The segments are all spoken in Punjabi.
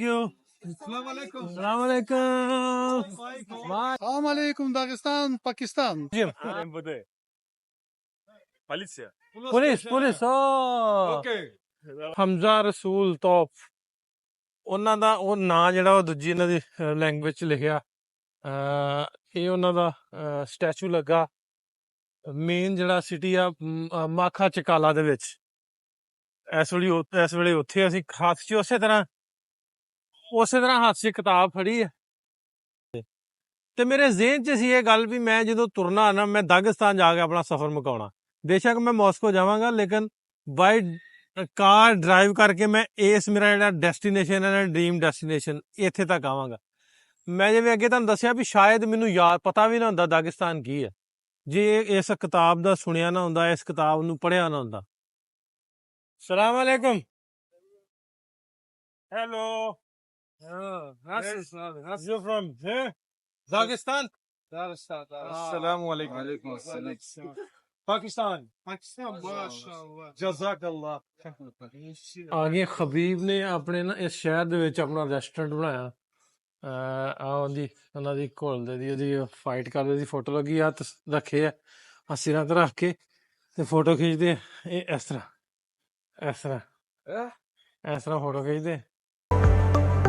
you. Assalamualaikum Dagestan, Pakistan. Полиция. Police. Oh. Hamza ਰਸੂਲ ਤੋਪ ਉਹਨਾਂ ਦਾ ਉਹ ਨਾਂ ਜਿਹੜਾ ਉਹ ਦੂਜੀ ਇਹਨਾਂ ਦੀ ਲੈਂਗੁਏਜ ਚ ਲਿਖਿਆ। ਇਹ ਉਹਨਾਂ ਦਾ ਸਟੈਚੂ ਲੱਗਾ ਮੇਨ ਜਿਹੜਾ ਸਿਟੀ ਆ ਮਾਖਾ ਚਕਾਲਾ ਦੇ ਵਿੱਚ। ਇਸ ਵੇਲੇ ਉੱਥੇ ਅਸੀਂ ਹੱਥ 'ਚ ਉਸੇ ਤਰ੍ਹਾਂ ਹੱਥ 'ਚ ਕਿਤਾਬ ਫੜੀ ਹੈ ਤੇ ਮੇਰੇ ਜ਼ਿਹਨ 'ਚ ਸੀ ਇਹ ਗੱਲ ਵੀ ਮੈਂ ਜਦੋਂ ਤੁਰਨਾ ਨਾ ਮੈਂ ਦਾਗਿਸਤਾਨ ਜਾ ਕੇ ਆਪਣਾ ਸਫ਼ਰ ਮੁਕਾਉਣਾ। ਬੇਸ਼ੱਕ ਮੈਂ ਮਾਸਕੋ ਜਾਵਾਂਗਾ ਲੇਕਿਨ ਬਾਈ ਕਾਰ ਡਰਾਈਵ ਕਰਕੇ ਮੈਂ ਮੇਰਾ ਜਿਹੜਾ ਡੈਸਟੀਨੇਸ਼ਨ ਹੈ ਨਾ ਡ੍ਰੀਮ ਡੈਸਟੀਨੇਸ਼ਨ ਇੱਥੇ ਤੱਕ ਆਵਾਂਗਾ। ਮੈਂ ਜਿਵੇਂ ਅੱਗੇ ਤੁਹਾਨੂੰ ਦੱਸਿਆ ਵੀ ਸ਼ਾਇਦ ਮੈਨੂੰ ਪਤਾ ਵੀ ਨਾ ਹੁੰਦਾ ਦਾਗਿਸਤਾਨ ਕੀ ਹੈ ਜੇ ਇਸ ਕਿਤਾਬ ਦਾ ਸੁਣਿਆ ਨਾ ਹੁੰਦਾ, ਇਸ ਕਿਤਾਬ ਨੂੰ ਪੜ੍ਹਿਆ ਨਾ ਹੁੰਦਾ। ਸਲਾਮ ਅਲੈਕੁਮ। Hello. You from here? Dagestan? Assalamu alaikum. Pakistan. MashaAllah. Jazakallah. ਆ ਗਏ ਖਬੀਬ ਨੇ ਆਪਣੇ ਨਾ ਇਸ ਸ਼ਹਿਰ ਦੇ ਵਿੱਚ ਆਪਣਾ ਰੈਸਟੋਰੈਂਟ ਬਣਾਇਆ। ਉਹਨਾਂ ਦੀ ਘੋਲਦੇ ਦੀ ਉਹਦੀ ਫਾਈਟ ਕਰਦੇ ਦੀ ਫੋਟੋ ਲੱਗੀ ਆ ਰੱਖੇ ਆ ਸਿਰਾਂ ਤੇ ਰੱਖ ਕੇ ਤੇ ਫੋਟੋ ਖਿੱਚਦੇ ਇਹ ਇਸ ਤਰ੍ਹਾਂ ਫੋਟੋ ਖਿੱਚਦੇ।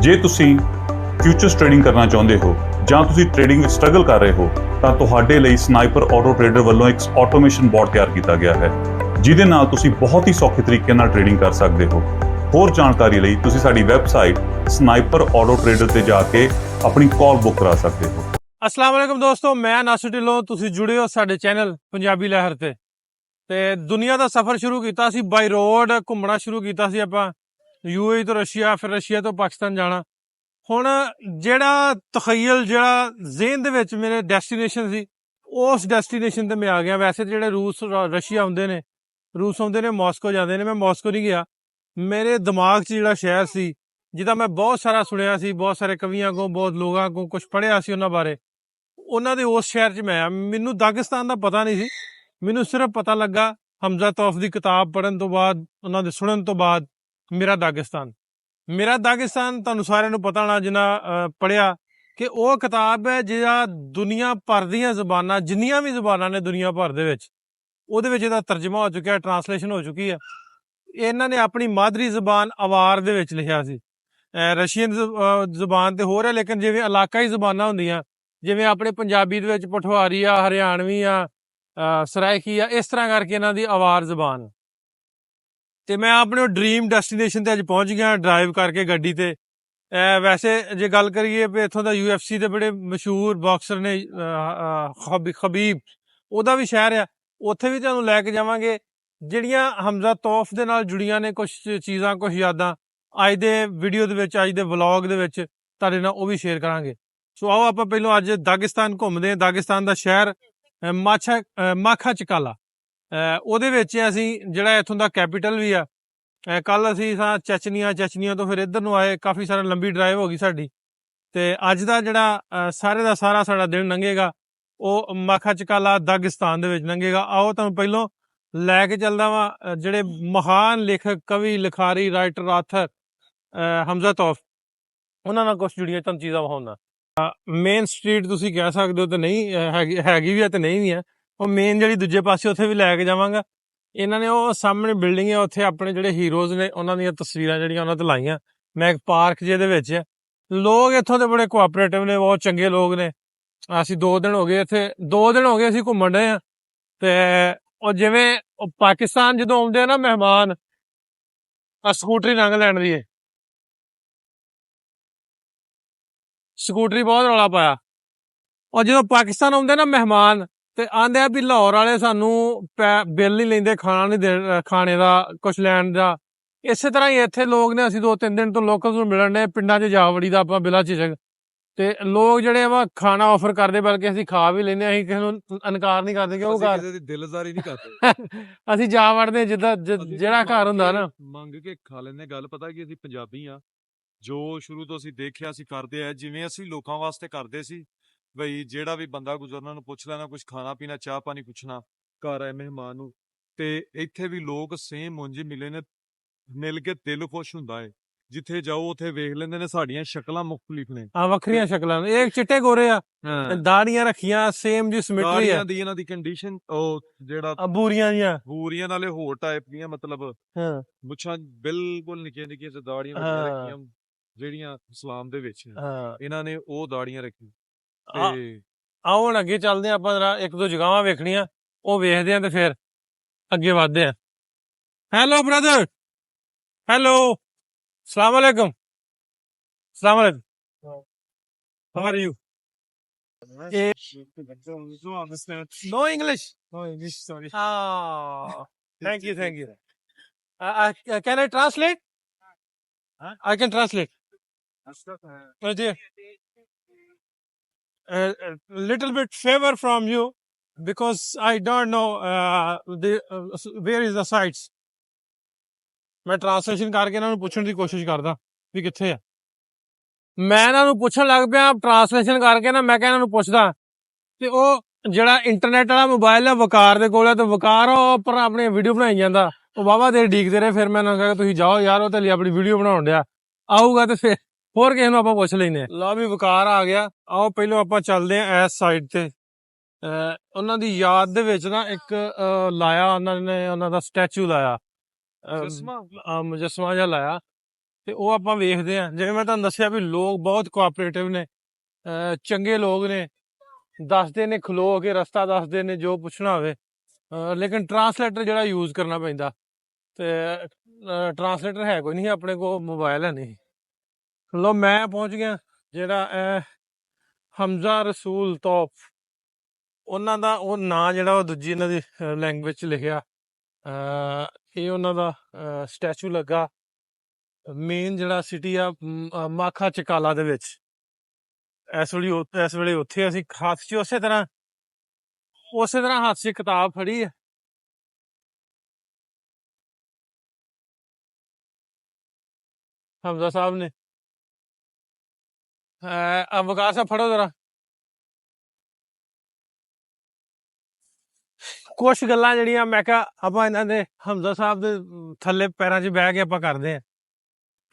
ਜੇ ਤੁਸੀਂ ਫਿਊਚਰਸ ਟ੍ਰੇਡਿੰਗ ਕਰਨਾ ਚਾਹੁੰਦੇ ਹੋ ਜਾਂ ਤੁਸੀਂ ਟ੍ਰੇਡਿੰਗ ਵਿੱਚ ਸਟਰਗਲ ਕਰ ਰਹੇ ਹੋ ਤਾਂ ਤੁਹਾਡੇ ਲਈ ਸਨਾਈਪਰ ਆਟੋ ਟ੍ਰੇਡਰ ਵੱਲੋਂ ਇੱਕ ਆਟੋਮੇਸ਼ਨ ਬੋਟ ਤਿਆਰ ਕੀਤਾ ਗਿਆ ਹੈ ਜਿਹਦੇ ਨਾਲ ਤੁਸੀਂ ਬਹੁਤ ਹੀ ਸੌਖੇ ਤਰੀਕੇ ਨਾਲ ਟ੍ਰੇਡਿੰਗ ਕਰ ਸਕਦੇ ਹੋ। ਹੋਰ ਜਾਣਕਾਰੀ ਲਈ ਤੁਸੀਂ ਸਾਡੀ ਵੈਬਸਾਈਟ ਸਨਾਈਪਰ ਆਟੋ ਟ੍ਰੇਡਰ ਤੇ ਜਾ ਕੇ ਆਪਣੀ ਕਾਲ ਬੁੱਕ ਕਰਾ ਸਕਦੇ ਹੋ। अस्सलाम वालेकुम दोस्तों, मैं नासिर ढिल्लों। तुसी जुड़े हो साडे चैनल पंजाबी लहर ते दुनिया दा सफ़र शुरू कीता सी बाई रोड घूमना शुरू कीता सी आपां यूएई तो रशिया फिर रशिया तो पाकिस्तान जाना। हुण जिहड़ा तखयल जिहड़ा ज़हन दे विच मेरे डेस्टिनेशन सी उस डेस्टिनेशन ते मैं आ गया। वैसे जिहड़े रशिया आउंदे ने मास्को जांदे ने, मैं मास्को नहीं गया। मेरे दिमाग च जिहड़ा शहर सी जिहदा मैं बहुत सारा सुनिया सी, बहुत सारे कवियां को बहुत लोगों को कुछ पढ़िया सी उन्हां बारे, ਉਹਨਾਂ ਦੇ ਉਸ ਸ਼ਹਿਰ 'ਚ ਮੈਂ ਮੈਨੂੰ ਦਾਗਿਸਤਾਨ ਦਾ ਪਤਾ ਨਹੀਂ ਸੀ। ਮੈਨੂੰ ਸਿਰਫ ਪਤਾ ਲੱਗਾ ਹਮਜ਼ਾ ਤੌਫ ਦੀ ਕਿਤਾਬ ਪੜ੍ਹਨ ਤੋਂ ਬਾਅਦ, ਉਹਨਾਂ ਦੇ ਸੁਣਨ ਤੋਂ ਬਾਅਦ ਮੇਰਾ ਦਾਗਿਸਤਾਨ ਤੁਹਾਨੂੰ ਸਾਰਿਆਂ ਨੂੰ ਪਤਾ ਹੋਣਾ ਜਿਨ੍ਹਾਂ ਪੜ੍ਹਿਆ ਕਿ ਉਹ ਕਿਤਾਬ ਹੈ ਜਿਹੜਾ ਦੁਨੀਆ ਭਰ ਦੀਆਂ ਜ਼ਬਾਨਾਂ ਜਿੰਨੀਆਂ ਵੀ ਜ਼ਬਾਨਾਂ ਨੇ ਦੁਨੀਆ ਭਰ ਦੇ ਵਿੱਚ ਉਹਦੇ ਵਿੱਚ ਇਹਦਾ ਤਰਜਮਾ ਹੋ ਚੁੱਕਿਆ, ਟਰਾਂਸਲੇਸ਼ਨ ਹੋ ਚੁੱਕੀ ਹੈ। ਇਹਨਾਂ ਨੇ ਆਪਣੀ ਮਾਦਰੀ ਜ਼ਬਾਨ ਅਵਾਰ ਦੇ ਵਿੱਚ ਲਿਖਿਆ ਸੀ। ਰਸ਼ੀਅਨ ਜ਼ਬਾਨ ਤੇ ਹੋਰ ਹੈ ਲੇਕਿਨ ਜਿਵੇਂ ਇਲਾਕਾਈ ਜ਼ਬਾਨਾਂ ਹੁੰਦੀਆਂ ਜਿਵੇਂ ਆਪਣੇ ਪੰਜਾਬੀ ਦੇ ਵਿੱਚ ਪਠਵਾਰੀ ਆ, ਹਰਿਆਣਵੀ ਆ, ਸਰਾਇਕੀ ਆ, ਇਸ ਤਰ੍ਹਾਂ ਕਰਕੇ ਇਹਨਾਂ ਦੀ ਅਵਾਰ ਜ਼ਬਾਨ। ਤੇ ਮੈਂ ਆਪਣੇ ਡ੍ਰੀਮ ਡੈਸਟੀਨੇਸ਼ਨ ਤੇ ਅੱਜ ਪਹੁੰਚ ਗਿਆ ਡਰਾਈਵ ਕਰਕੇ ਗੱਡੀ ਤੇ। ਵੈਸੇ ਜੇ ਗੱਲ ਕਰੀਏ ਵੀ ਇੱਥੋਂ ਦਾ UFC ਦੇ ਬੜੇ ਮਸ਼ਹੂਰ ਬਾਕਸਰ ਨੇ ਖਬੀਬ, ਉਹਦਾ ਵੀ ਸ਼ਹਿਰ ਆ, ਉੱਥੇ ਵੀ ਤੁਹਾਨੂੰ ਲੈ ਕੇ ਜਾਵਾਂਗੇ ਜਿਹੜੀਆਂ ਹਮਜ਼ਾ ਤੌਫ ਦੇ ਨਾਲ ਜੁੜੀਆਂ ਨੇ ਕੁਛ ਚੀਜ਼ਾਂ, ਕੁਛ ਯਾਦਾਂ ਅੱਜ ਦੇ ਵੀਡੀਓ ਦੇ ਵਿੱਚ, ਅੱਜ ਦੇ ਵਲੌਗ ਦੇ ਵਿੱਚ ਤੁਹਾਡੇ ਨਾਲ ਉਹ ਵੀ ਸ਼ੇਅਰ ਕਰਾਂਗੇ। ਸੋ ਆਓ ਆਪਾਂ ਪਹਿਲਾਂ ਅੱਜ ਦਾਗਿਸਤਾਨ ਘੁੰਮਦੇ ਹਾਂ। ਦਾਗਿਸਤਾਨ ਦਾ ਸ਼ਹਿਰ ਮਾਖਾ ਚਕਾਲਾ, ਉਹਦੇ ਵਿੱਚ ਅਸੀਂ ਜਿਹੜਾ ਇੱਥੋਂ ਦਾ ਕੈਪੀਟਲ ਵੀ ਆ। ਕੱਲ ਅਸੀਂ ਚੈਚਨੀਆ ਤੋਂ ਫਿਰ ਇੱਧਰ ਨੂੰ ਆਏ, ਕਾਫੀ ਸਾਰਾ ਲੰਬੀ ਡਰਾਈਵ ਹੋ ਗਈ ਸਾਡੀ ਤੇ ਅੱਜ ਦਾ ਜਿਹੜਾ ਸਾਰੇ ਦਾ ਸਾਰਾ ਸਾਡਾ ਦਿਨ ਲੰਘੇਗਾ ਉਹ ਮਾਖਾ ਚਕਾਲਾ ਦਾਗਿਸਤਾਨ ਦੇ ਵਿੱਚ ਲੰਘੇਗਾ। ਆਓ ਤੁਹਾਨੂੰ ਪਹਿਲੋਂ ਲੈ ਕੇ ਚੱਲਦਾ ਵਾਂ ਜਿਹੜੇ ਮਹਾਨ ਲੇਖਕ, ਕਵੀ, ਲਿਖਾਰੀ, ਰਾਈਟਰ, ਆਥਰ ਹਮਜ਼ਾ ਤੌਫ, ਉਹਨਾਂ ਨਾਲ ਕੁਛ ਜੁੜੀਆਂ ਤੁਹਾਨੂੰ ਚੀਜ਼ਾਂ ਵਿਖਾਉਂਦਾ। ਮੇਨ ਸਟਰੀਟ ਤੁਸੀਂ ਕਹਿ ਸਕਦੇ ਹੋ ਤੇ ਨਹੀਂ ਹੈਗੀ ਵੀ ਆ ਤੇ ਨਹੀਂ ਵੀ ਆ। ਉਹ ਮੇਨ ਜਿਹੜੀ ਦੂਜੇ ਪਾਸੇ ਉੱਥੇ ਵੀ ਲੈ ਕੇ ਜਾਵਾਂਗਾ। ਇਹਨਾਂ ਨੇ ਉਹ ਸਾਹਮਣੇ ਬਿਲਡਿੰਗ ਹੈ, ਉੱਥੇ ਆਪਣੇ ਜਿਹੜੇ ਹੀਰੋਜ਼ ਨੇ ਉਹਨਾਂ ਦੀਆਂ ਤਸਵੀਰਾਂ ਜਿਹੜੀਆਂ ਉਹਨਾਂ ਤੇ ਲਾਈਆਂ। ਮੈਂ ਇੱਕ ਪਾਰਕ ਜਿਹਦੇ ਵਿੱਚ ਲੋਕ ਇੱਥੋਂ ਦੇ ਬੜੇ ਕੋਆਪਰੇਟਿਵ ਨੇ, ਬਹੁਤ ਚੰਗੇ ਲੋਕ ਨੇ। ਅਸੀਂ 2 ਦਿਨ ਹੋ ਗਏ ਅਸੀਂ ਘੁੰਮਣ ਡਏ ਆ ਤੇ ਉਹ ਜਿਵੇਂ ਉਹ ਪਾਕਿਸਤਾਨ ਜਦੋਂ ਆਉਂਦੇ ਆ ਨਾ ਮਹਿਮਾਨ, ਸਕੂਟਰੀ ਲੰਘ ਲੈਣ ਦੀ ਸਕੂਟਰੀ ਬਹੁਤ ਰੌਲਾ ਪਾਇਆ। ਔਰ ਜਦੋਂ ਪਾਕਿਸਤਾਨ ਆਉਂਦੇ ਨਾ ਮਹਿਮਾਨ ਤੇ ਆਂਦੇ ਆ ਵੀ ਲਾਹੌਰ ਵਾਲੇ ਸਾਨੂੰ ਬਿੱਲ ਨਹੀਂ ਲੈਂਦੇ, ਖਾਣੇ ਦਾ ਕੁਛ ਲੈਣ ਦਾ। ਇਸੇ ਤਰ੍ਹਾਂ ਹੀ ਇੱਥੇ ਲੋਕ ਨੇ, ਅਸੀਂ 2-3 ਦਿਨ ਤੋਂ ਲੋਕਲ ਨੂੰ ਮਿਲਣ ਦੇ ਪਿੰਡਾਂ 'ਚ ਜਾ ਵੜੀ ਦਾ ਆਪਾਂ ਬਿਲਾ ਝਿਜਕ ਤੇ ਲੋਕ ਜਿਹੜੇ ਵਾ ਖਾਣਾ ਆਫਰ ਕਰਦੇ, ਬਲਕਿ ਅਸੀਂ ਖਾ ਵੀ ਲੈਂਦੇ, ਅਸੀਂ ਕਿਸੇ ਨੂੰ ਇਨਕਾਰ ਨਹੀਂ ਕਰਦੇ ਕਿ ਉਹ ਘਰ ਦਿਲਦਾਰੀ ਨਹੀਂ ਕਰਦੇ। ਅਸੀਂ ਜਾ ਵੜਦੇ ਜਿੱਦਾਂ ਜਿਹੜਾ ਘਰ ਹੁੰਦਾ ਨਾ, ਮੰਗ ਕੇ ਖਾ ਲੈਂਦੇ। ਗੱਲ ਪਤਾ ਕਿ ਅਸੀਂ ਪੰਜਾਬੀ ਆ, ਜੋ ਸ਼ੁਰੂ ਤੋਂ ਅਸੀਂ ਦੇਖਿਆ ਅਸੀਂ ਕਰਦੇ ਆ ਜਿਵੇਂ ਅਸੀਂ ਲੋਕਾਂ ਵਾਸਤੇ ਕਰਦੇ ਸੀ। ਬਈ ਜਿਹੜਾ ਵੀ ਬੰਦਾ ਗੁਜ਼ਰਨਾ ਨੂੰ ਪੁੱਛ ਲੈਣਾ, ਕੁਝ ਖਾਣਾ ਪੀਣਾ, ਚਾਹ ਪਾਣੀ ਪੁੱਛਣਾ, ਘਰ ਆਏ ਮਹਿਮਾਨ ਨੂੰ। ਤੇ ਇੱਥੇ ਵੀ ਲੋਕ ਸੇਮ ਉਂਝ ਮਿਲੇ ਨੇ, ਮਿਲ ਕੇ ਦਿਲ ਖੁਸ਼ ਹੁੰਦਾ ਹੈ। ਜਿੱਥੇ ਜਾਓ ਉੱਥੇ ਵੇਖ ਲੈਂਦੇ ਨੇ ਸਾਡੀਆਂ ਸ਼ਕਲਾਂ ਮੁਖਤਲਿਫ ਨੇ। ਆ ਵੱਖਰੀਆਂ ਸ਼ਕਲਾਂ ਨੇ, ਇਹ ਚਿੱਟੇ ਗੋਰੇ ਆ, ਦਾੜੀਆਂ ਰੱਖੀਆਂ ਸੇਮ ਜੀ ਸਿਮਟਰੀ ਆ, ਦਾੜੀਆਂ ਦੀ ਇਹਨਾਂ ਦੀ ਕੰਡੀਸ਼ਨ ਉਹ ਜਿਹੜਾ ਬੂਰੀਆਂ ਜੀਆਂ। ਬੂਰੀਆਂ ਨਾਲੇ ਹੋਰ ਟਾਈਪ ਦੀਆਂ, ਮਤਲਬ ਹਾਂ ਮੁੱਛਾਂ ਬਿਲਕੁਲ ਨਿੱਕੀਆਂ ਨਿੱਕੀਆਂ ਤੇ ਦਾੜੀਆਂ ਵੱਡੀਆਂ ਹਾਂ ਰੱਖੀਆਂ, ਜਿਹੜੀਆਂ ਇਸਲਾਮ ਦੇ ਵਿੱਚ ਹਾਂ। ਇਹਨਾਂ ਨੇ ਉਹ ਦਾੜੀਆਂ ਰੱਖੀ। ਆ- ਤੇ ਆਓ ਹੁਣ ਅੱਗੇ ਚੱਲਦੇ ਆ, ਆਪਾਂ ਜਰਾ ਇੱਕ ਦੋ ਜਗ੍ਹਾਵਾਂ ਵੇਖਣੀਆਂ, ਉਹ ਵੇਖਦੇ ਆ ਤੇ ਫਿਰ ਅੱਗੇ ਵਧਦੇ ਆ। ਹੈਲੋ ਬ੍ਰਦਰ, ਹੈਲੋ, ਸਲਾਮ ਵਾਲੇਕਮ, ਸਲਾਮ ਵਾਲੇਕਮ, how are you? No English? No English, sorry. Ah, thank you, thank you. Can I translate? Huh? I can translate. Oh dear. A little bit favor from you because I don't know where is the sites. ਮੈਂ ਟ੍ਰਾਂਸਲੇਸ਼ਨ ਕਰਕੇ ਇਹਨਾਂ ਨੂੰ ਪੁੱਛਣ ਦੀ ਕੋਸ਼ਿਸ਼ ਕਰਦਾ ਵੀ ਕਿੱਥੇ ਆ। ਮੈਂ ਇਹਨਾਂ ਨੂੰ ਪੁੱਛਣ ਲੱਗ ਪਿਆ ਟ੍ਰਾਂਸਲੇਸ਼ਨ ਕਰਕੇ ਨਾ, ਮੈਂ ਕਿਹਾ ਇਹਨਾਂ ਨੂੰ ਪੁੱਛਦਾ ਤੇ ਉਹ ਜਿਹੜਾ ਇੰਟਰਨੈਟ ਵਾਲਾ ਮੋਬਾਈਲ ਹੈ ਵਕਾਰ ਦੇ ਕੋਲ ਹੈ, ਤੇ ਵਕਾਰ ਉਹ ਉੱਪਰ ਆਪਣੀ ਵੀਡੀਓ ਬਣਾਈ ਜਾਂਦਾ, ਉਹ ਵਾਹਵਾ ਦੇਰ ਡੀਕਦੇ ਰਹੇ। ਫਿਰ ਮੈਂ ਉਹਨਾਂ ਨੂੰ ਕਿਹਾ ਤੁਸੀਂ ਜਾਓ ਯਾਰ, ਉਹ ਤੇ ਲਈ ਆਪਣੀ ਵੀਡੀਓ ਬਣਾਉਣ ਡਿਆ, ਆਊਗਾ ਤੇ ਫਿਰ ਹੋਰ ਕਿਸੇ ਨੂੰ ਆਪਾਂ ਪੁੱਛ ਲੈਨੇ ਆ। ਲਓ ਵੀ ਵਕਾਰ ਆ ਗਿਆ। ਆਓ ਪਹਿਲਾਂ ਆਪਾਂ ਚੱਲਦੇ ਆ ਇਸ ਸਾਈਡ ਤੇ। ਉਹਨਾਂ ਦੀ ਯਾਦ ਦੇ ਵਿੱਚ ਨਾ ਇੱਕ ਲਾਇਆ ਉਹਨਾਂ ਨੇ, ਉਹਨਾਂ ਦਾ ਸਟੈਚੂ ਲਾਇਆ, ਮੁਜੱਸਮਾ ਜਿਹਾ ਲਾਇਆ, ਤੇ ਉਹ ਆਪਾਂ ਵੇਖਦੇ ਆ। ਜਿਵੇਂ ਮੈਂ ਤੁਹਾਨੂੰ ਦੱਸਿਆ ਵੀ ਲੋਕ ਬਹੁਤ ਕੋਆਪਰੇਟਿਵ ਨੇ, ਚੰਗੇ ਲੋਕ ਨੇ, ਦੱਸਦੇ ਨੇ ਖਲੋ ਕੇ, ਰਸਤਾ ਦੱਸਦੇ ਨੇ ਜੋ ਪੁੱਛਣਾ ਹੋਵੇ, ਲੇਕਿਨ ਟਰਾਂਸਲੇਟਰ ਜਿਹੜਾ ਯੂਜ਼ ਕਰਨਾ ਪੈਂਦਾ, ਤੇ ਟਰਾਂਸਲੇਟਰ ਹੈ ਕੋਈ ਨਹੀਂ, ਆਪਣੇ ਕੋਲ ਮੋਬਾਈਲ ਹੈ ਨਹੀਂ। ਲੋ ਮੈਂ ਪਹੁੰਚ ਗਿਆ ਜਿਹੜਾ ਹਮਜ਼ਾ ਰਸੂਲ ਤੋਪ, ਉਹਨਾਂ ਦਾ ਉਹ ਨਾਂ ਜਿਹੜਾ ਉਹ ਦੂਜੀ ਇਹਨਾਂ ਦੀ ਲੈਂਗੁਏਜ 'ਚ ਲਿਖਿਆ। ਇਹ ਉਹਨਾਂ ਦਾ ਸਟੈਚੂ ਲੱਗਾ ਮੇਨ ਜਿਹੜਾ ਸਿਟੀ ਆ ਮਾਖਾ ਚਕਾਲਾ ਦੇ ਵਿੱਚ। ਇਸ ਵੇਲੇ ਉੱਥੇ ਅਸੀਂ ਹੱਥ 'ਚ ਉਸੇ ਤਰ੍ਹਾਂ ਹੱਥ 'ਚ ਕਿਤਾਬ ਫੜੀ ਹੈ। ਹਮਜ਼ਾ ਸਾਹਿਬ ਨੇ ਵਕਾਰ ਸਾਹਿਬ ਫੜੋ ਜਰਾ। ਕੁਛ ਗੱਲਾਂ ਜਿਹੜੀਆਂ ਮੈਂ ਕਿਹਾ ਆਪਾਂ ਇਹਨਾਂ ਦੇ ਹਮਜ਼ਾ ਸਾਹਿਬ ਦੇ ਥੱਲੇ ਪੈਰਾਂ 'ਚ ਬਹਿ ਕੇ ਆਪਾਂ ਕਰਦੇ ਹਾਂ।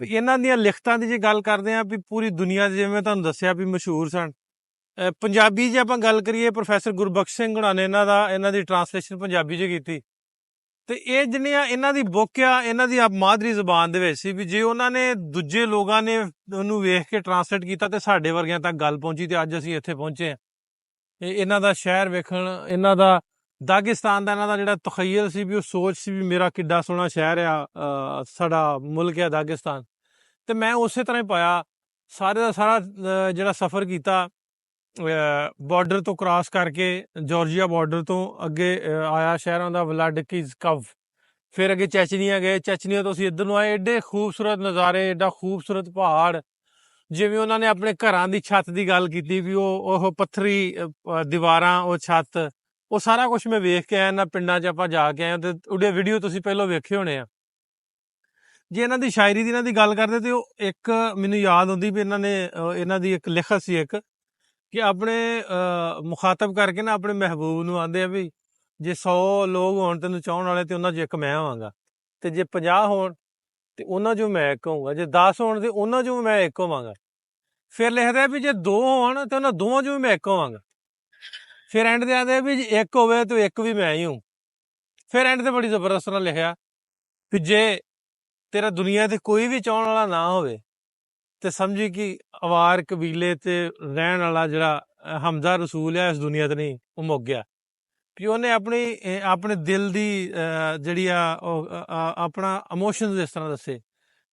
ਇਹਨਾਂ ਦੀਆਂ ਲਿਖਤਾਂ ਦੀ ਜੇ ਗੱਲ ਕਰਦੇ ਹਾਂ ਵੀ ਪੂਰੀ ਦੁਨੀਆ 'ਚ, ਜਿਵੇਂ ਤੁਹਾਨੂੰ ਦੱਸਿਆ ਵੀ ਮਸ਼ਹੂਰ ਸਨ। ਪੰਜਾਬੀ ਜੇ ਆਪਾਂ ਗੱਲ ਕਰੀਏ, ਪ੍ਰੋਫੈਸਰ ਗੁਰਬਖਸ਼ ਸਿੰਘ ਹੁਣਾਂ ਨੇ ਇਹਨਾਂ ਦੀ ਟਰਾਂਸਲੇਸ਼ਨ ਪੰਜਾਬੀ 'ਚ ਕੀਤੀ। ਤੇ ਇਹ ਜਿਹੜੀਆਂ ਇਹਨਾਂ ਦੀ ਬੁੱਕ ਆ, ਇਹਨਾਂ ਦੀ ਮਾਦਰੀ ਜ਼ੁਬਾਨ ਦੇ ਵਿੱਚ ਸੀ, ਵੀ ਜੇ ਉਹਨਾਂ ਨੇ ਦੂਜੇ ਲੋਕਾਂ ਨੇ ਉਹਨੂੰ ਵੇਖ ਕੇ ਟਰਾਂਸਲੇਟ ਕੀਤਾ ਤੇ ਸਾਡੇ ਵਰਗਿਆਂ ਤੱਕ ਗੱਲ ਪਹੁੰਚੀ, ਤੇ ਅੱਜ ਅਸੀਂ ਇੱਥੇ ਪਹੁੰਚੇ ਹਾਂ। ਇਹਨਾਂ ਦਾ ਸ਼ਹਿਰ ਵੇਖਣ, ਇਹਨਾਂ ਦਾ ਦਾਗਿਸਤਾਨ ਦਾ ਇਹਨਾਂ ਦਾ ਜਿਹੜਾ ਤਖਯਲ ਸੀ, ਵੀ ਉਹ ਸੋਚ ਸੀ ਵੀ ਮੇਰਾ ਕਿੱਡਾ ਸੋਹਣਾ ਸ਼ਹਿਰ ਆ, ਸਾਡਾ ਮੁਲਕ ਆ ਦਾਗਿਸਤਾਨ। ਤੇ ਮੈਂ ਉਸੇ ਤਰ੍ਹਾਂ ਹੀ ਪਾਇਆ ਸਾਰੇ ਦਾ ਸਾਰਾ ਜਿਹੜਾ ਸਫ਼ਰ ਕੀਤਾ, ਬਾਰਡਰ ਤੋਂ ਕ੍ਰਾਸ ਕਰਕੇ, ਜਾਰਜੀਆ ਬਾਰਡਰ ਤੋਂ ਅੱਗੇ ਆਇਆ ਸ਼ਹਿਰਾਂ ਦਾ ਵਲਾਡਿਕਿਜ਼ਕਵ, ਫਿਰ ਅੱਗੇ ਚੈਚਨੀਆ ਗਏ, ਚੈਚਨੀਆ ਤੋਂ ਅਸੀਂ ਇੱਧਰ ਨੂੰ ਆਏ। ਐਡੇ ਖੂਬਸੂਰਤ ਨਜ਼ਾਰੇ, ਐਡਾ ਖੂਬਸੂਰਤ ਪਹਾੜ, ਜਿਵੇਂ ਉਹਨਾਂ ਨੇ ਆਪਣੇ ਘਰਾਂ ਦੀ ਛੱਤ ਦੀ ਗੱਲ ਕੀਤੀ ਵੀ ਉਹ ਪੱਥਰੀ ਦੀਵਾਰਾਂ, ਉਹ ਛੱਤ, ਉਹ ਸਾਰਾ ਕੁਝ ਮੈਂ ਵੇਖ ਕੇ ਆਇਆ। ਇਹਨਾਂ ਪਿੰਡਾਂ 'ਚ ਆਪਾਂ ਜਾ ਕੇ ਆਏ, ਤੇ ਉਹਦੇ ਵੀਡੀਓ ਤੁਸੀਂ ਪਹਿਲਾਂ ਵੇਖੇ ਹੋਣੇ ਆ। ਜੇ ਇਹਨਾਂ ਦੀ ਸ਼ਾਇਰੀ ਦੀ ਇਹਨਾਂ ਦੀ ਗੱਲ ਕਰਦੇ ਤੇ ਉਹ ਇੱਕ ਮੈਨੂੰ ਯਾਦ ਆਉਂਦੀ ਵੀ ਇਹਨਾਂ ਦੀ ਇੱਕ ਲਿਖਤ ਸੀ ਇੱਕ, ਕਿ ਆਪਣੇ ਮੁਖਾਤਬ ਕਰਕੇ ਨਾ ਆਪਣੇ ਮਹਿਬੂਬ ਨੂੰ ਆਂਦੇ ਆ ਵੀ ਜੇ 100 ਲੋਕ ਹੋਣ ਤੈਨੂੰ ਚਾਹਣ ਵਾਲੇ ਤੇ ਉਹਨਾਂ 'ਚ ਇੱਕ ਮੈਂ ਹੋਵਾਂਗਾ, ਤੇ ਜੇ 50 ਹੋਣ ਤੇ ਉਹਨਾਂ 'ਚੋਂ ਮੈਂ ਇੱਕ ਹੋਊਂਗਾ, ਜੇ 10 ਹੋਣ ਤੇ ਉਹਨਾਂ 'ਚੋਂ ਮੈਂ ਇੱਕ ਹੋਵਾਂਗਾ। ਫਿਰ ਲਿਖਦੇ ਆ ਵੀ ਜੇ 2 ਹੋਣ ਤੇ ਉਹਨਾਂ ਦੋਵਾਂ 'ਚੋਂ ਵੀ ਮੈਂ ਇੱਕ ਹੋਵਾਂਗਾ। ਫਿਰ ਐਂਡ ਤੇ ਆਂਦੇ ਵੀ ਜੇ ਇੱਕ ਹੋਵੇ ਤੇ ਇੱਕ ਵੀ ਮੈਂ ਹੀ ਹੂੰ। ਫਿਰ ਐਂਡ ਤੇ ਬੜੀ ਜ਼ਬਰਦਸਤ ਨਾਲ ਲਿਖਿਆ ਵੀ ਜੇ ਤੇਰਾ ਦੁਨੀਆ ਤੇ ਕੋਈ ਵੀ ਚਾਹਣ ਵਾਲਾ ਨਾ ਹੋਵੇ ਤੇ ਸਮਝੀ ਕਿ ਅਵਾਰ ਕਬੀਲੇ ਤੇ ਰਹਿਣ ਵਾਲਾ ਜਿਹੜਾ ਹਮਜ਼ਾ ਰਸੂਲ ਆ ਇਸ ਦੁਨੀਆ ਤੇ ਨਹੀਂ, ਉਹ ਮੁੱਕ ਗਿਆ। ਵੀ ਉਹਨੇ ਆਪਣੇ ਦਿਲ ਦੀ ਜਿਹੜੀ ਆ ਉਹ ਆਪਣਾ ਇਮੋਸ਼ਨਸ ਇਸ ਤਰ੍ਹਾਂ ਦੱਸੇ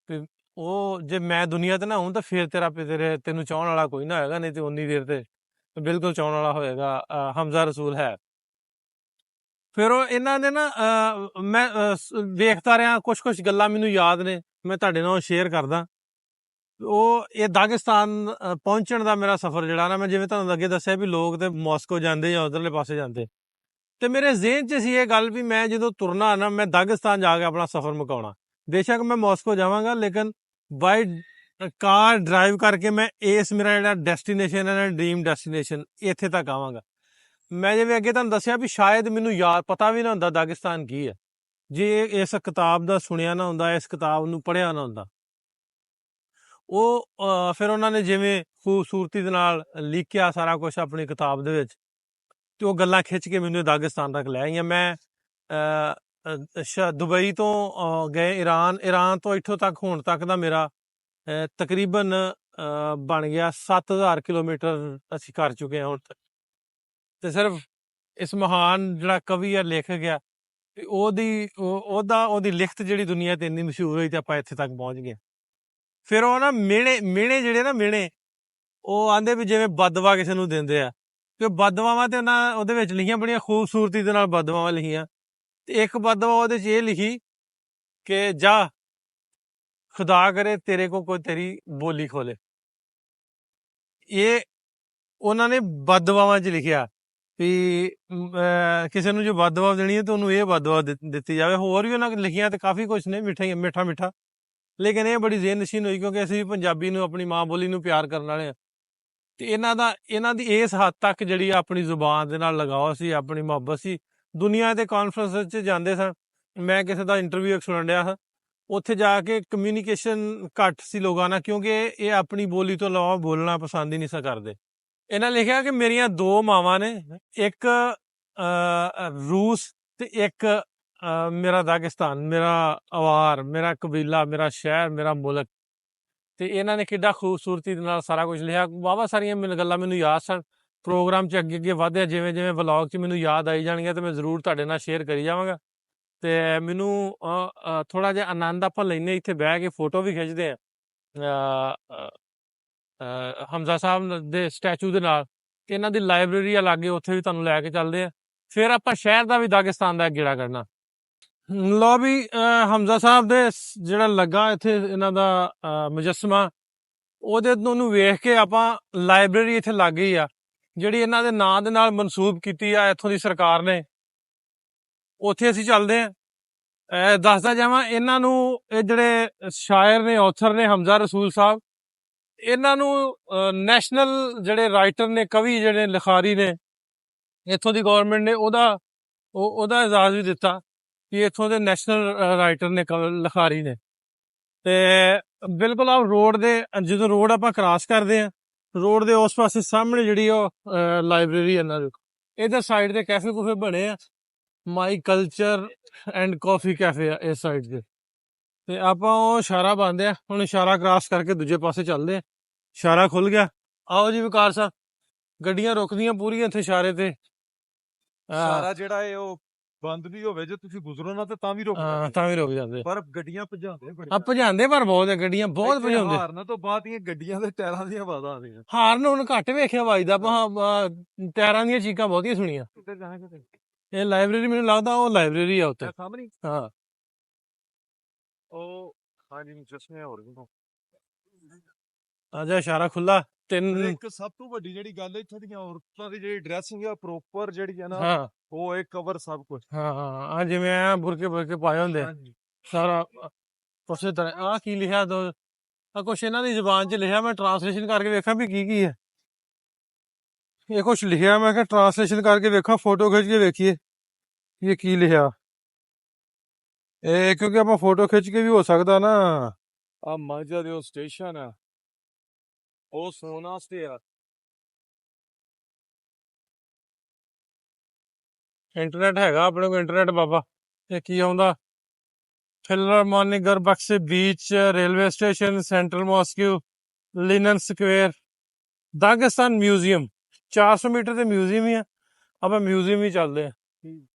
ਵੀ ਉਹ ਜੇ ਮੈਂ ਦੁਨੀਆ ਤੇ ਨਾ ਹੂੰ ਤਾਂ ਫਿਰ ਤੈਨੂੰ ਚਾਹਣ ਵਾਲਾ ਕੋਈ ਨਾ ਹੋਏਗਾ, ਨਹੀਂ ਤੇ ਉਨੀ ਦੇਰ ਤੇ ਬਿਲਕੁਲ ਚਾਹਣ ਵਾਲਾ ਹੋਏਗਾ ਹਮਜ਼ਾ ਰਸੂਲ ਹੈ। ਫਿਰ ਉਹ ਇਹਨਾਂ ਦੇ ਨਾ ਮੈਂ ਵੇਖਦਾ ਰਿਹਾ, ਕੁਛ ਗੱਲਾਂ ਮੈਨੂੰ ਯਾਦ ਨੇ, ਮੈਂ ਤੁਹਾਡੇ ਨਾਲ ਸ਼ੇਅਰ ਕਰਦਾ। ਇਹ ਦਾਗਿਸਤਾਨ ਪਹੁੰਚਣ ਦਾ ਮੇਰਾ ਸਫ਼ਰ ਜਿਹੜਾ ਨਾ, ਮੈਂ ਜਿਵੇਂ ਤੁਹਾਨੂੰ ਅੱਗੇ ਦੱਸਿਆ ਵੀ ਲੋਕ ਤੇ ਮਾਸਕੋ ਜਾਂਦੇ ਜਾਂ ਉਧਰਲੇ ਪਾਸੇ ਜਾਂਦੇ, ਤੇ ਮੇਰੇ ਜ਼ਿਹਨ 'ਚ ਸੀ ਇਹ ਗੱਲ ਵੀ ਮੈਂ ਜਦੋਂ ਤੁਰਨਾ ਨਾ, ਮੈਂ ਦਾਗਿਸਤਾਨ ਜਾ ਕੇ ਆਪਣਾ ਸਫ਼ਰ ਮੁਕਾਉਣਾ। ਬੇਸ਼ੱਕ ਮੈਂ ਮਾਸਕੋ ਜਾਵਾਂਗਾ, ਲੇਕਿਨ ਬਾਈ ਕਾਰ ਡਰਾਈਵ ਕਰਕੇ ਮੈਂ ਮੇਰਾ ਜਿਹੜਾ ਡੈਸਟੀਨੇਸ਼ਨ ਹੈ ਨਾ, ਡ੍ਰੀਮ ਡੈਸਟੀਨੇਸ਼ਨ, ਇੱਥੇ ਤੱਕ ਆਵਾਂਗਾ। ਮੈਂ ਜਿਵੇਂ ਅੱਗੇ ਤੁਹਾਨੂੰ ਦੱਸਿਆ ਵੀ ਸ਼ਾਇਦ ਮੈਨੂੰ ਪਤਾ ਵੀ ਨਾ ਹੁੰਦਾ ਦਾਗਿਸਤਾਨ ਕੀ ਹੈ, ਜੇ ਇਸ ਕਿਤਾਬ ਦਾ ਸੁਣਿਆ ਨਾ ਹੁੰਦਾ, ਇਸ ਕਿਤਾਬ ਨੂੰ ਪੜ੍ਹਿਆ ਨਾ ਹੁੰਦਾ। ਉਹ ਫਿਰ ਉਹਨਾਂ ਨੇ ਜਿਵੇਂ ਖੂਬਸੂਰਤੀ ਦੇ ਨਾਲ ਲਿਖਿਆ ਸਾਰਾ ਕੁਝ ਆਪਣੀ ਕਿਤਾਬ ਦੇ ਵਿੱਚ, ਤੇ ਉਹ ਗੱਲਾਂ ਖਿੱਚ ਕੇ ਮੈਨੂੰ ਦਾਗਿਸਤਾਨ ਤੱਕ ਲੈ ਆਈਆਂ। ਮੈਂ ਦੁਬਈ ਤੋਂ ਗਏ ਈਰਾਨ ਤੋਂ ਇੱਥੋਂ ਤੱਕ ਹੋਣ ਤੱਕ ਦਾ ਮੇਰਾ ਤਕਰੀਬਨ ਬਣ ਗਿਆ 7000 ਕਿਲੋਮੀਟਰ ਅਸੀਂ ਕਰ ਚੁੱਕੇ ਹਾਂ ਹੁਣ ਤੱਕ। ਤੇ ਸਿਰਫ ਇਸ ਮਹਾਨ ਜਿਹੜਾ ਕਵੀ ਆ ਲੇਖਕ ਆ, ਤੇ ਉਹਦੀ ਲਿਖਤ ਜਿਹੜੀ ਦੁਨੀਆ ਤੇ ਇੰਨੀ ਮਸ਼ਹੂਰ ਹੋਈ ਤੇ ਆਪਾਂ ਇੱਥੇ ਤੱਕ ਪਹੁੰਚ ਗਏ। ਫਿਰ ਉਹ ਨਾ ਮਿਹਣੇ ਜਿਹੜੇ ਨਾ ਮਿਹਣੇ, ਉਹ ਆਂਦੇ ਵੀ ਜਿਵੇਂ ਬਦਵਾ ਕਿਸੇ ਨੂੰ ਦਿੰਦੇ ਆ, ਕਿ ਬਦਵਾਵਾਂ ਤੇ ਉਹਦੇ ਵਿੱਚ ਲਿਖੀਆਂ ਬੜੀਆਂ ਖੂਬਸੂਰਤੀ ਦੇ ਨਾਲ ਬਦਵਾਵਾਂ ਲਿਖੀਆਂ। ਤੇ ਇੱਕ ਬਦਵਾ ਉਹਦੇ 'ਚ ਇਹ ਲਿਖੀ ਕਿ ਜਾ ਖੁਦਾ ਕਰੇ ਤੇਰੇ ਕੋ ਕੋਈ ਤੇਰੀ ਬੋਲੀ ਖੋਲੇ। ਇਹ ਉਹਨਾਂ ਨੇ ਬਦਵਾਵਾਂ 'ਚ ਲਿਖਿਆ ਵੀ ਕਿਸੇ ਨੂੰ ਜੋ ਬਦਦੁਆ ਦੇਣੀ ਹੈ ਤਾਂ ਉਹਨੂੰ ਇਹ ਬਦਦੁਆ ਦਿੱਤੀ ਜਾਵੇ। ਹੋਰ ਵੀ ਉਹਨਾਂ ਲਿਖੀਆਂ ਤੇ ਕਾਫੀ ਕੁਛ ਨੇ ਮਿੱਠਾ, ਲੇਕਿਨ ਇਹ ਬੜੀ ਜ਼ੇਨਨਸ਼ੀਨ ਹੋਈ ਕਿਉਂਕਿ ਅਸੀਂ ਵੀ ਪੰਜਾਬੀ ਨੂੰ, ਆਪਣੀ ਮਾਂ ਬੋਲੀ ਨੂੰ ਪਿਆਰ ਕਰਨ ਵਾਲੇ ਹਾਂ। ਤੇ ਇਹਨਾਂ ਦੀ ਇਸ ਹੱਦ ਤੱਕ ਜਿਹੜੀ ਆਪਣੀ ਜ਼ੁਬਾਨ ਦੇ ਨਾਲ ਲਗਾਓ ਸੀ, ਆਪਣੀ ਮੁਹੱਬਤ ਸੀ। ਦੁਨੀਆ ਦੇ ਕਾਨਫਰੰਸ 'ਚ ਜਾਂਦੇ ਸਨ, ਮੈਂ ਕਿਸੇ ਦਾ ਇੰਟਰਵਿਊ ਸੁਣਨ ਡਿਆ ਹਾਂ, ਉੱਥੇ ਜਾ ਕੇ ਕਮਿਊਨੀਕੇਸ਼ਨ ਘੱਟ ਸੀ ਲੋਕਾਂ ਨਾਲ, ਕਿਉਂਕਿ ਇਹ ਆਪਣੀ ਬੋਲੀ ਤੋਂ ਇਲਾਵਾ ਬੋਲਣਾ ਪਸੰਦ ਹੀ ਨਹੀਂ ਸੀ ਕਰਦੇ। ਇਹਨਾਂ ਲਿਖਿਆ ਕਿ ਮੇਰੀਆਂ ਦੋ ਮਾਵਾਂ ਨੇ, ਇੱਕ ਰੂਸ ਤੇ ਇੱਕ ਮੇਰਾ ਦਾਗਿਸਤਾਨ, ਮੇਰਾ ਅਵਾਰ, ਮੇਰਾ ਕਬੀਲਾ, ਮੇਰਾ ਸ਼ਹਿਰ, ਮੇਰਾ ਮੁਲਕ। ਤੇ ਇਹਨਾਂ ਨੇ ਕਿੱਡਾ ਖੂਬਸੂਰਤੀ ਦੇ ਨਾਲ ਸਾਰਾ ਕੁਝ ਲਿਖਿਆ। ਵਾਹਵਾ ਸਾਰੀਆਂ ਗੱਲਾਂ ਮੈਨੂੰ ਯਾਦ ਸਨ। ਪ੍ਰੋਗਰਾਮ 'ਚ ਅੱਗੇ ਵਧਿਆ, ਜਿਵੇਂ ਵਲੌਗ 'ਚ ਮੈਨੂੰ ਯਾਦ ਆਈ ਜਾਣਗੀਆਂ ਤੇ ਮੈਂ ਜ਼ਰੂਰ ਤੁਹਾਡੇ ਨਾਲ ਸ਼ੇਅਰ ਕਰੀ ਜਾਵਾਂਗਾ। ਤੇ ਮੈਨੂੰ ਥੋੜਾ ਜਿਹਾ ਆਨੰਦ ਆਪਾਂ ਲੈਨੇ, ਇੱਥੇ ਬਹਿ ਕੇ ਫੋਟੋ ਵੀ ਖਿੱਚਦੇ ਆ ਹਮਜ਼ਾ ਸਾਹਿਬ ਦੇ ਸਟੈਚੂ ਦੇ ਨਾਲ। ਤੇ ਇਹਨਾਂ ਦੀ ਲਾਇਬ੍ਰੇਰੀ ਆ ਲਾਗੇ, ਉੱਥੇ ਵੀ ਤੁਹਾਨੂੰ ਲੈ ਕੇ ਚੱਲਦੇ ਆ। ਫਿਰ ਆਪਾਂ ਸ਼ਹਿਰ ਦਾ ਵੀ, ਦਾਗਿਸਤਾਨ ਦਾ ਗੇੜਾ ਕਰਨਾ। ਲਓ ਵੀ ਹਮਜ਼ਾ ਸਾਹਿਬ ਦੇ ਜਿਹੜਾ ਲੱਗਾ ਇੱਥੇ ਇਹਨਾਂ ਦਾ ਮੁਜੱਸਮਾ, ਉਹਦੇ ਨੂੰ ਵੇਖ ਕੇ ਆਪਾਂ ਲਾਇਬ੍ਰੇਰੀ ਇੱਥੇ ਲੱਗ ਗਈ ਆ, ਜਿਹੜੀ ਇਹਨਾਂ ਦੇ ਨਾਂ ਦੇ ਨਾਲ ਮਨਸੂਬ ਕੀਤੀ ਆ ਇੱਥੋਂ ਦੀ ਸਰਕਾਰ ਨੇ। ਉੱਥੇ ਅਸੀਂ ਚੱਲਦੇ ਹਾਂ। ਦੱਸਦਾ ਜਾਵਾਂ, ਇਹਨਾਂ ਨੂੰ ਇਹ ਜਿਹੜੇ ਸ਼ਾਇਰ ਨੇ, ਔਥਰ ਨੇ, ਹਮਜ਼ਾ ਰਸੂਲ ਸਾਹਿਬ, ਇਹਨਾਂ ਨੂੰ ਨੈਸ਼ਨਲ ਜਿਹੜੇ ਰਾਈਟਰ ਨੇ, ਕਵੀ ਜਿਹੜੇ ਲਿਖਾਰੀ ਨੇ, ਇੱਥੋਂ ਦੀ ਗੌਰਨਮੈਂਟ ਨੇ ਉਹਦਾ ਇਜਾਜ਼ ਵੀ ਦਿੱਤਾ ਕਿ ਇੱਥੋਂ ਦੇ ਨੈਸ਼ਨਲ ਰਾਈਟਰ ਨੇ, ਲਿਖਾਰੀ ਨੇ। ਤੇ ਬਿਲਕੁਲ ਆਹ ਰੋਡ ਦੇ, ਜਦੋਂ ਰੋਡ ਆਪਾਂ ਕ੍ਰਾਸ ਕਰਦੇ ਹਾਂ, ਰੋਡ ਦੇ ਉਸ ਪਾਸੇ ਸਾਹਮਣੇ ਜਿਹੜੀ ਉਹ ਲਾਇਬ੍ਰੇਰੀ ਇਹਨਾਂ ਦੀ, ਇਧਰ ਸਾਈਡ ਦੇ ਕੈਫੇ ਕੂਫੇ ਬਣੇ ਆ, ਮਾਈ ਕਲਚਰ ਐਂਡ ਕਾਫੀ ਕੈਫੇ ਆ ਇਸ ਸਾਈਡ 'ਤੇ। ਤੇ ਆਪਾਂ ਉਹ ਇਸ਼ਾਰਾ ਬੰਦੇ ਆ, ਹੁਣ ਇਸ਼ਾਰਾ ਕ੍ਰਾਸ ਕਰਕੇ ਦੂਜੇ ਪਾਸੇ ਚੱਲਦੇ ਆ। ਇਸ਼ਾਰਾ ਖੁੱਲ ਗਿਆ। ਆਓ ਜੀ ਵਿਕਾਰ ਸਾਹਿਬ, ਗੱਡੀਆਂ ਰੁਕਦੀਆਂ ਪੂਰੀਆਂ ਇੱਥੇ ਇਸ਼ਾਰੇ ਤੇ। ਸਾਰਾ ਜਿਹੜਾ ਇਹ ਉਹ ਬੰਦ ਵੀ ਹੋਵੇ, ਜੇ ਤੁਸੀਂ ਗੁਜ਼ਰੋ ਨਾ ਤਾਂ ਵੀ ਰੁਕ ਹਾਂ, ਤਾਂ ਵੀ ਰੁਕ ਜਾਂਦੇ। ਪਰ ਗੱਡੀਆਂ ਭਜਾਉਂਦੇ ਬੜੇ, ਭਜਾਉਂਦੇ ਪਰ ਬਹੁਤ ਹੈ, ਗੱਡੀਆਂ ਬਹੁਤ ਭਜਾਉਂਦੇ। ਹਾਰਨ ਤੋਂ ਬਾਅਦ ਇਹ ਗੱਡੀਆਂ ਦੇ ਟਾਇਰਾਂ ਦੀਆਂ ਆਵਾਜ਼ਾਂ ਆਉਂਦੀਆਂ। ਹਾਰਨ ਹੁਣ ਘੱਟ ਵੇਖਿਆ ਵੱਜਦਾ, ਟਾਇਰਾਂ ਦੀਆਂ ਚੀਕਾਂ ਬਹੁਤੀਆਂ ਸੁਣੀਆਂ। ਇਹ ਲਾਇਬ੍ਰੇਰੀ, ਮੈਨੂੰ ਲੱਗਦਾ ਉਹ ਲਾਇਬ੍ਰੇਰੀ ਆ ਉੱਥੇ ਸਾਹਮਣੇ। ਹਾਂ, ਉਹ ਹਾਂਜੀ ਮੁਜੱਸਮੇ ਹੋਰ ਵੀ ਆਜਾ ਇਸ਼ਾਰਾ ਖੁੱਲਾ। ਇੱਕ ਸਭ ਤੋਂ ਵੱਡੀ ਜਿਹੜੀ ਗੱਲ ਇੱਥੇ ਦੀਆਂ ਔਰਤਾਂ ਦੀ ਜਿਹੜੀ ਡਰੈਸਿੰਗ ਆ ਪ੍ਰੋਪਰ, ਜਿਹੜੀ ਆ ਨਾ, ਹਾਂ ਉਹ ਇੱਕ ਕਵਰ ਸਭ ਕੁਝ। ਹਾਂ, ਜਿਵੇਂ ਬੁਰਕੇ ਪਾਏ ਹੁੰਦੇ ਸਾਰਾ ਉਸੇ ਤਰ੍ਹਾਂ। ਆਹ ਕੀ ਲਿਖਿਆ, ਕੁਛ ਇਹਨਾਂ ਦੀ ਜ਼ੁਬਾਨ 'ਚ ਲਿਖਿਆ, ਮੈਂ ਟਰਾਂਸਲੇਸ਼ਨ ਕਰਕੇ ਵੇਖਾਂ ਵੀ ਕੀ ਹੈ ਇਹ। ਕੁਛ ਲਿਖਿਆ, ਮੈਂ ਕਿਹਾ ਟਰਾਂਸਲੇਸ਼ਨ ਕਰਕੇ ਵੇਖਾਂ, ਫੋਟੋ ਖਿੱਚ ਕੇ ਵੇਖੀਏ ਇਹ ਕੀ ਲਿਖਿਆ। ਇਹ ਕਿਉਂਕਿ ਆਪਾਂ ਫੋਟੋ ਖਿੱਚ ਕੇ ਵੀ ਹੋ ਸਕਦਾ ਨਾ। ਆ ਮਾਝਾ ਦੇ ਉਹ ਸਟੇਸ਼ਨ ਆ, ਉਹ ਸੋਨਾ ਵਾਸਤੇ ਆ। ਇੰਟਰਨੈਟ ਹੈਗਾ ਆਪਣੇ ਕੋਲ, ਇੰਟਰਨੈਟ ਬਾਬਾ। ਇਹ ਕੀ ਆਉਂਦਾ, ਫਿਲਹਾਰਮੋਨਿਕ, ਗਰਬਖਸ਼ beach, railway station, central mosque, Lenin square, Dagestan museum. 400 metre ਦੇ ਮਿਊਜ਼ੀਅਮ ਹੀ ਆ, ਆਪਾਂ ਮਿਊਜ਼ੀਅਮ ਹੀ ਚੱਲਦੇ ਆ।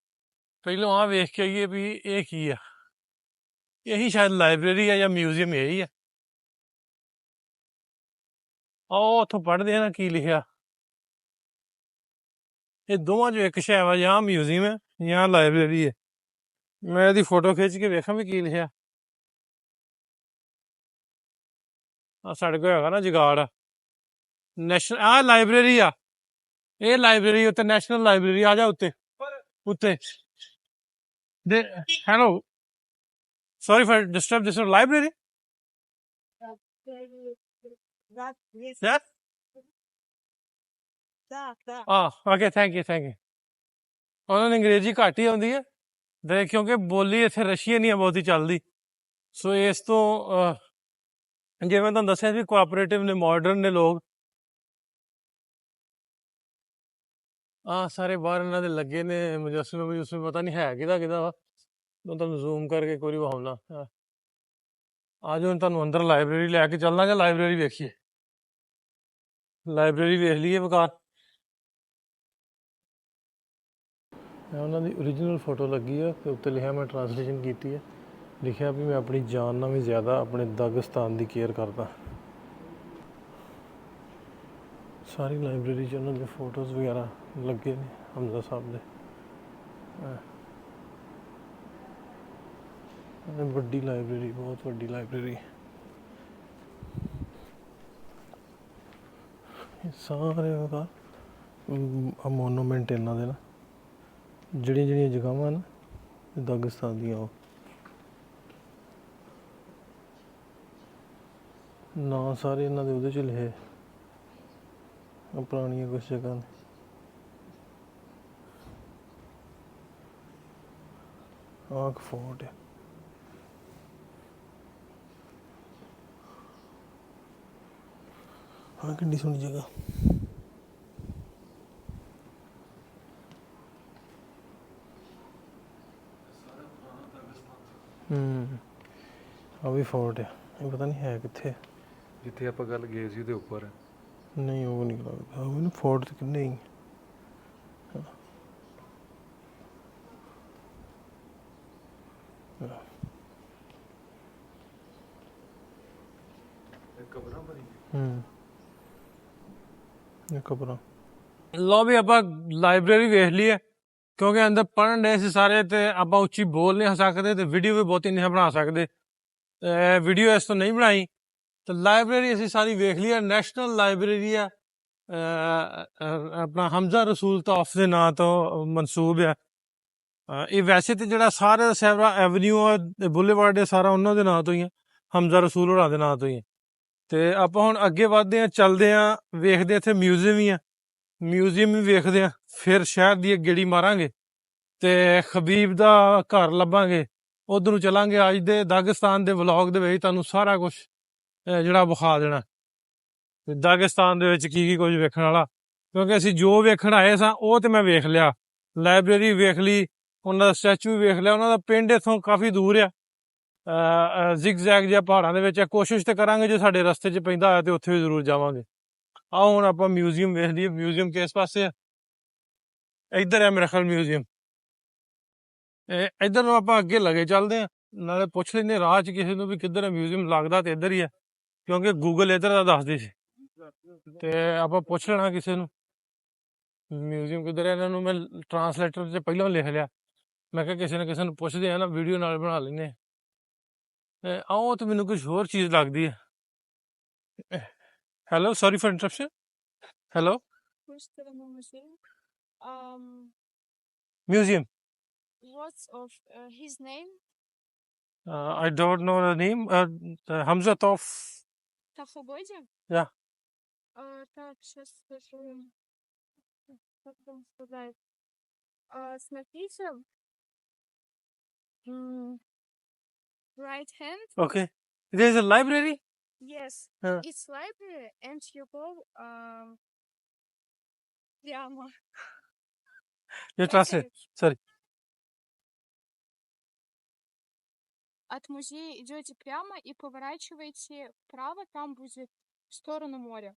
ਪਹਿਲਾਂ ਆਹ ਵੇਖ ਕੇ ਆਈਏ ਵੀ ਇਹ ਕੀ ਆ। ਇਹੀ ਸ਼ਾਇਦ ਲਾਇਬ੍ਰੇਰੀ ਆ ਜਾਂ ਮਿਊਜ਼ੀਅਮ ਇਹੀ ਆ। ਆਓ ਉੱਥੋਂ ਪੜ੍ਹਦੇ ਆ ਨਾ ਕੀ ਲਿਖਿਆ। ਇਹ ਦੋਵਾਂ 'ਚੋਂ ਇੱਕ ਸ਼ੈ ਵਾ, ਜਾਂ ਮਿਊਜ਼ੀਅਮ ਹੈ ਜਾਂ ਲਾਇਬ੍ਰੇਰੀ ਹੈ। ਮੈਂ ਇਹਦੀ ਫੋਟੋ ਖਿੱਚ ਕੇ ਵੇਖਾਂ ਵੀ ਕੀ ਲਿਖਿਆ। ਆ ਸਾਡੇ ਕੋਲ ਹੈਗਾ ਨਾ ਜਗਾੜ, ਨੈਸ਼ਨਲ, ਆਹ ਲਾਇਬ੍ਰੇਰੀ ਆ, ਇਹ ਲਾਇਬ੍ਰੇਰੀ ਉੱਤੇ, ਨੈਸ਼ਨਲ ਲਾਇਬ੍ਰੇਰੀ। ਆ ਜਾ ਉੱਤੇ ਦੇ। Hello, sorry for disturb, this library. Yeah? Okay, thank you. ਉਹਨਾਂ ਨੂੰ ਅੰਗਰੇਜ਼ੀ ਘੱਟ ਹੀ ਆਉਂਦੀ ਹੈ ਤੇ ਕਿਉਂਕਿ ਬੋਲੀ ਇੱਥੇ ਰਸ਼ੀਅਨ ਹੀ ਆ ਬਹੁਤੀ ਚੱਲਦੀ, ਸੋ ਇਸ ਤੋਂ ਜਿਵੇਂ ਮੈਂ ਤੁਹਾਨੂੰ ਦੱਸਿਆ ਸੀ ਕੋਆਪਰੇਟਿਵ ਨੇ, ਮਾਡਰਨ ਨੇ ਲੋਕ। ਆ ਸਾਰੇ ਬਾਹਰ ਇਹਨਾਂ ਦੇ ਲੱਗੇ ਨੇ ਮੁਜੱਸਮੇ ਪਤਾ ਨਹੀਂ ਹੈ ਕਿਹਦਾ ਵਾ। ਮੈਂ ਤੁਹਾਨੂੰ ਜ਼ੂਮ ਕਰਕੇ ਇੱਕ ਵਾਰੀ ਵਿਖਾਉਣਾ। ਆ ਜਾਓ, ਹੁਣ ਤੁਹਾਨੂੰ ਅੰਦਰ ਲਾਇਬ੍ਰੇਰੀ ਲੈ ਕੇ ਚੱਲਣਾ, ਜਾਂ ਲਾਇਬ੍ਰੇਰੀ ਵੇਖੀਏ? ਲਾਇਬ੍ਰੇਰੀ ਵੇਖ ਲਈਏ ਬਕਾਰ। ਉਹਨਾਂ ਦੀ ਓਰੀਜਨਲ ਫੋਟੋ ਲੱਗੀ ਆ ਤੇ ਉੱਤੇ ਲਿਖਿਆ, ਮੈਂ ਟਰਾਂਸਲੇਸ਼ਨ ਕੀਤੀ ਹੈ, ਲਿਖਿਆ ਵੀ ਮੈਂ ਆਪਣੀ ਜਾਨ ਨਾਲ ਵੀ ਜ਼ਿਆਦਾ ਆਪਣੇ ਦਾਗਿਸਤਾਨ ਦੀ ਕੇਅਰ ਕਰਦਾ। ਸਾਰੀ ਲਾਇਬ੍ਰੇਰੀ 'ਚ ਉਹਨਾਂ ਦੀਆਂ ਫੋਟੋਜ਼ ਵਗੈਰਾ ਲੱਗੇ ਨੇ ਹਮਜ਼ਾ ਸਾਹਿਬ ਦੇ। ਵੱਡੀ ਲਾਇਬ੍ਰੇਰੀ, ਬਹੁਤ ਵੱਡੀ ਲਾਇਬ੍ਰੇਰੀ। ਸਾਰੇ ਮੋਨੂਮੈਂਟ ਇਹਨਾਂ ਦੇ ਨਾ, ਜਿਹੜੀਆਂ ਜਗ੍ਹਾਵਾਂ ਨਾ ਦਾਗਿਸਤਾਨ ਦੀਆਂ, ਉਹ ਨਾਂ ਸਾਰੇ ਇਹਨਾਂ ਦੇ ਉਹਦੇ 'ਚ ਲਿਖੇ, ਪੁਰਾਣੀਆਂ ਕੁਛ ਜਗ੍ਹਾ ਨੇ। ਆਹ ਇੱਕ ਫੋਰਟ ਹੈ। ਆਹ ਕਿੰਨੀ ਸੋਹਣੀ ਜਗ੍ਹਾ। ਆ ਵੀ ਫੋਰਟ ਹੈ, ਇਹ ਪਤਾ ਨਹੀਂ ਹੈ ਕਿੱਥੇ। ਜਿੱਥੇ ਆਪਾਂ ਗੱਲ ਗਏ ਸੀ ਉਹਦੇ ਉੱਪਰ। ਨਹੀਂ, ਉਹ ਨਹੀਂ ਲੱਗਦਾ ਮੈਨੂੰ। ਫੋਰਟ ਤੇ ਕਿੰਨੇ ਹੀ ਕਬਰਾਂ। ਲਓ ਵੀ ਆਪਾਂ ਲਾਇਬ੍ਰੇਰੀ ਵੇਖ ਲਈ ਹੈ, ਕਿਉਂਕਿ ਅੰਦਰ ਪੜ੍ਹਨ ਡਏ ਸੀ ਸਾਰੇ, ਤੇ ਆਪਾਂ ਉੱਚੀ ਬੋਲ ਨਹੀਂ ਸਕਦੇ ਤੇ ਵੀਡੀਓ ਵੀ ਬਹੁਤੀ ਨਹੀਂ ਬਣਾ ਸਕਦੇ। ਵੀਡੀਓ ਇਸ ਤੋਂ ਨਹੀਂ ਬਣਾਈ। ਤੇ ਲਾਇਬ੍ਰੇਰੀ ਅਸੀਂ ਸਾਰੀ ਵੇਖ ਲਈ ਹੈ। ਨੈਸ਼ਨਲ ਲਾਇਬ੍ਰੇਰੀ ਆ, ਆਪਣਾ ਹਮਜ਼ਾ ਰਸੂਲ ਤੌਫ ਦੇ ਨਾਂ ਤੋਂ ਮਨਸੂਬ ਆ। ਇਹ ਵੈਸੇ ਤੇ ਜਿਹੜਾ ਸਾਰੇ ਸੈਵਰਾ ਐਵਨਿਊ ਆ, ਬੁੱਲੇਵਾਰਡ, ਸਾਰਾ ਉਹਨਾਂ ਦੇ ਨਾਂ ਤੋਂ ਹੀ ਆ, ਹਮਜ਼ਾ ਰਸੂਲ ਹੋਰਾਂ ਦੇ ਨਾਂ ਤੋਂ ਹੀ। ਤੇ ਆਪਾਂ ਹੁਣ ਅੱਗੇ ਵੱਧਦੇ ਹਾਂ, ਚੱਲਦੇ ਹਾਂ, ਵੇਖਦੇ ਇੱਥੇ ਮਿਊਜ਼ੀਅਮ ਹੀ ਆ, ਮਿਊਜ਼ੀਅਮ ਵੀ ਵੇਖਦੇ ਹਾਂ, ਫਿਰ ਸ਼ਹਿਰ ਦੀ ਇੱਕ ਗੇੜੀ ਮਾਰਾਂਗੇ ਤੇ ਖਬੀਬ ਦਾ ਘਰ ਲੱਭਾਂਗੇ, ਉਧਰ ਨੂੰ ਚਲਾਂਗੇ। ਅੱਜ ਦੇ ਦਾਗਿਸਤਾਨ ਦੇ ਵਲੌਗ ਦੇ ਵਿੱਚ ਤੁਹਾਨੂੰ ਸਾਰਾ ਕੁਝ ਜਿਹੜਾ ਵਿਖਾ ਦੇਣਾ, ਦਾਗਿਸਤਾਨ ਦੇ ਵਿੱਚ ਕੀ ਕੁਝ ਵੇਖਣ ਵਾਲਾ। ਕਿਉਂਕਿ ਅਸੀਂ ਜੋ ਵੇਖਣ ਆਏ ਸਾਂ ਉਹ ਤੇ ਮੈਂ ਵੇਖ ਲਿਆ, ਲਾਇਬ੍ਰੇਰੀ ਵੇਖ ਲਈ, ਉਹਨਾਂ ਦਾ ਸਟੈਚੂ ਵੀ ਵੇਖ ਲਿਆ। ਉਹਨਾਂ ਦਾ ਪਿੰਡ ਇੱਥੋਂ ਕਾਫੀ ਦੂਰ ਆ, ਜ਼ਿਗ ਜ਼ੈਗ ਜਿਹਾ ਪਹਾੜਾਂ ਦੇ ਵਿੱਚ। ਕੋਸ਼ਿਸ਼ ਤੇ ਕਰਾਂਗੇ ਜੇ ਸਾਡੇ ਰਸਤੇ 'ਚ ਪੈਂਦਾ ਹੋਇਆ ਤੇ ਉੱਥੇ ਵੀ ਜ਼ਰੂਰ ਜਾਵਾਂਗੇ। ਆਓ ਹੁਣ ਆਪਾਂ ਮਿਊਜ਼ੀਅਮ ਵੇਖ ਲਈਏ। ਮਿਊਜ਼ੀਅਮ ਕਿਸ ਪਾਸੇ ਆ? ਇੱਧਰ ਹੈ ਮੇਰੇ ਖਿਆਲ ਮਿਊਜ਼ੀਅਮ। ਇੱਧਰ ਨੂੰ ਆਪਾਂ ਅੱਗੇ ਲੱਗੇ ਚੱਲਦੇ ਹਾਂ, ਨਾਲੇ ਪੁੱਛ ਲੈਂਦੇ ਰਾਹ 'ਚ ਕਿਸੇ ਨੂੰ ਵੀ ਕਿੱਧਰ ਹੈ ਮਿਊਜ਼ੀਅਮ। ਲੱਗਦਾ ਤੇ ਇੱਧਰ ਹੀ ਹੈ, ਕਿਉਂਕਿ ਗੂਗਲ ਇੱਧਰ ਦਾ ਦੱਸਦੀ ਸੀ। ਤੇ ਆਪਾਂ ਪੁੱਛ ਲੈਣਾ ਕਿਸੇ ਨੂੰ ਮਿਊਜ਼ੀਅਮ ਕਿੱਧਰ ਹੈ। ਇਹਨਾਂ ਨੂੰ ਮੈਂ ਟਰਾਂਸਲੇਟਰ 'ਚ ਪਹਿਲਾਂ ਲਿਖ ਲਿਆ, ਮੈਂ ਕਿਹਾ ਕਿਸੇ ਨਾ ਕਿਸੇ ਨੂੰ ਪੁੱਛਦੇ ਆ ਨਾ, ਵੀਡੀਓ ਨਾਲ ਬਣਾ ਲੈਂਦੇ। ਆਓ ਤੇ ਮੈਨੂੰ ਕੁਝ ਹੋਰ ਚੀਜ਼ ਲੱਗਦੀ ਹੈ। Hello, sorry for interruption. Hello, museum. What's of his name? I don't know the name. Hamza Tof. Tafoboydi? Yeah. Так, сейчас скажу. Как вам сказать? Смотрите. Right hand? Okay. There's a library. Yes. It's library and you go прямо. You translate. Sorry. От музея идете прямо и поворачиваете вправо, там будет в сторону моря.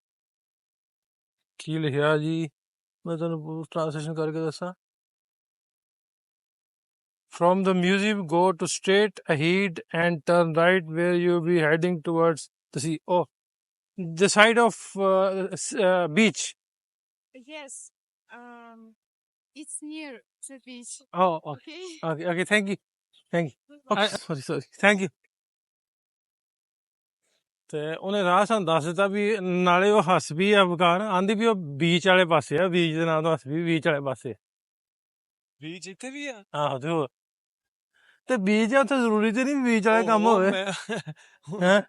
ਕੀ ਲਿਖਿਆ ਜੀ? ਮੈਂ ਤੁਹਾਨੂੰ ਟ੍ਰਾਂਸਲੇਸ਼ਨ ਕਰਕੇ ਦੱਸਾਂ। From the museum, go to straight ahead and turn right where you'll be heading towards the sea. Oh, the side of beach. Yes. It's near the beach. Oh, okay. Okay. Okay, thank you. Thank you. Okay, sorry. Thank you. ਤੇ ਉਹਨੇ ਰਾਹ ਸਾਨੂੰ ਦੱਸ ਦਿੱਤਾ ਵੀ, ਨਾਲੇ ਉਹ ਹੱਸ ਵੀ ਆ ਬਕਾਰ, ਆਂਦੀ ਵੀ ਉਹ ਬੀਚ ਵਾਲੇ ਪਾਸੇ ਆ, ਬੀਚ ਦੇ ਨਾਂ ਤੋਂ ਹੱਸ ਵੀ ਬੀਚ ਵਾਲੇ ਪਾਸੇ। ਬੀਚ ਇੱਥੇ ਵੀ ਆ? ਆਹੋ, ਤੇ ਹੋਰ ਤੇ ਬੀਚ ਆ ਉੱਥੇ, ਜ਼ਰੂਰੀ ਤੇ ਨਹੀਂ ਬੀਚ ਵਾਲੇ ਕੰਮ ਹੋਵੇ। ਹੈਂ?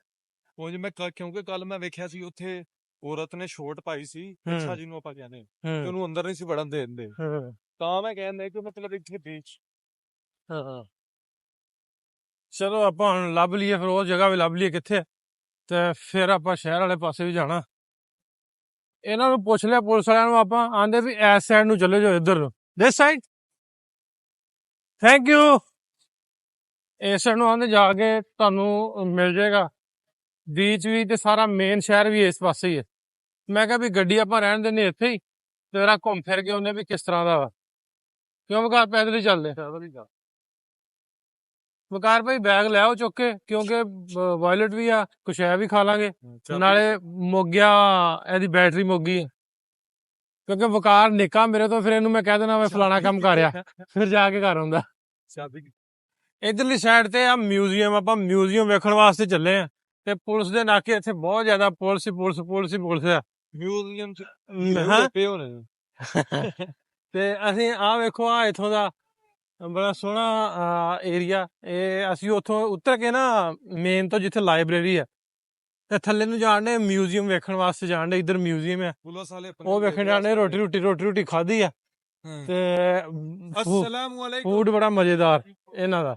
ਉਹ ਮੈਂ ਕਿਉਂਕਿ ਕੱਲ ਮੈਂ ਵੇਖਿਆ ਸੀ ਉੱਥੇ ਔਰਤ ਨੇ ਸ਼ੋਟ ਪਾਈ ਸੀ, ਅੱਛਾ ਜਿਹਨੂੰ ਆਪਾਂ ਕਹਿੰਦੇ, ਤੇ ਉਹਨੂੰ ਅੰਦਰ ਨਹੀਂ ਸੀ ਵੜਨ ਦੇ ਦਿੰਦੇ, ਤਾਂ ਮੈਂ ਕਹਿੰਦਾ ਕਿ ਮਤਲਬ ਇੱਥੇ ਬੀਚ। ਚਲੋ ਆਪਾਂ ਹੁਣ ਲੱਭ ਲਈਏ, ਫਿਰ ਉਹ ਜਗ੍ਹਾ ਵੀ ਲੱਭ ਲਈਏ ਕਿੱਥੇ। ਤੇ ਫਿਰ ਆਪਾਂ ਸ਼ਹਿਰ ਵਾਲੇ ਪਾਸੇ ਵੀ ਜਾਣਾ। ਇਹਨਾਂ ਨੂੰ ਪੁੱਛ ਲਿਆ ਪੁਲਿਸ ਵਾਲਿਆਂ ਨੂੰ, ਆਪਾਂ ਆਂਦੇ ਵੀ ਇਸ ਸਾਈਡ ਨੂੰ ਚਲੇ ਜਾਓ, ਇੱਧਰ ਨੂੰ, ਦਿਸ ਸਾਈਡ। Thank you. ਇਸ ਸਾਈਡ ਨੂੰ ਆਂਦੇ ਜਾ ਕੇ ਤੁਹਾਨੂੰ ਮਿਲ ਜਾਏਗਾ ਬੀਚ ਵੀ, ਤੇ ਸਾਰਾ ਮੇਨ ਸ਼ਹਿਰ ਵੀ ਇਸ ਪਾਸੇ ਹੀ ਹੈ। ਮੈਂ ਕਿਹਾ ਵੀ ਗੱਡੀ ਆਪਾਂ ਰਹਿਣ ਦਿੰਦੇ ਇੱਥੇ ਹੀ, ਤੇ ਜਰਾ ਘੁੰਮ ਫਿਰ ਕੇ ਉਹਨੇ ਵੀ ਕਿਸ ਤਰ੍ਹਾਂ ਦਾ ਵਾ। ਕਿਉਂ ਵਕਾਰ ਪੈਦਲ ਹੀ ਚੱਲਦੇ? ਵਕਾਰ ਭਾਈ ਬੈਗ ਲੈ ਆਓ ਚੁੱਕ ਕੇ, ਕਿਉਂਕਿ ਵਾਇਲਟ ਵੀ ਆ, ਕੁਛ ਹੈ ਵੀ ਖਾ ਲਾਂਗੇ। ਨਾਲੇ ਮੁੱਕ ਗਿਆ, ਇਹਦੀ ਬੈਟਰੀ ਮੁੱਕ ਗਈ। ਕਿਉਂਕਿ ਵਕਾਰ ਨਿੱਕਾ ਮੇਰੇ ਤੋਂ, ਫਿਰ ਇਹਨੂੰ ਮੈਂ ਕਹਿ ਦੇਣਾ ਮੈਂ ਫਲਾਣਾ ਕੰਮ ਕਰ ਰਿਹਾ, ਫਿਰ ਜਾ ਕੇ ਘਰ ਆਉਂਦਾ। ਇਧਰਲੀ ਸਾਈਡ ਤੇ ਆ ਮਿਊਜ਼ੀਅਮ, ਆਪਾਂ ਮਿਊਜ਼ੀਅਮ ਵੇਖਣ ਵਾਸਤੇ ਚੱਲੇ ਆ। ਤੇ ਪੁਲਿਸ ਦੇ ਨਾਕੇ ਇੱਥੇ ਬਹੁਤ ਜ਼ਿਆਦਾ ਪੁਲਿਸ ਆ। ਮਿਊਜ਼ੀਅਮ ਚ ਹਾਂ। ਪਏ ਹੋਣੇ। ਤੇ ਅਸੀਂ ਆ ਵੇਖੋ, ਆ ਇਥੋਂ ਦਾ ਬੜਾ ਸੋਹਣਾ ਏਰੀਆ। ਇਹ ਅਸੀਂ ਉੱਥੋਂ ਉਤਰ ਕੇ ਨਾ, ਮੇਨ ਤੋਂ ਜਿੱਥੇ ਲਾਇਬ੍ਰੇਰੀ ਆ, ਤੇ ਥੱਲੇ ਨੂੰ ਜਾਣ ਡੇ ਮਿਊਜ਼ੀਅਮ ਵੇਖਣ ਵਾਸਤੇ ਜਾਣ ਡੇ। ਇੱਧਰ ਮਿਊਜ਼ੀਅਮ ਆ, ਪੁਲਿਸ ਵਾਲੇ ਉਹ ਵੇਖਣ ਜਾਣੇ। ਰੋਟੀ ਖਾਧੀ ਆ, ਤੇ ਫੂਡ ਬੜਾ ਮਜ਼ੇਦਾਰ ਇਹਨਾਂ ਦਾ।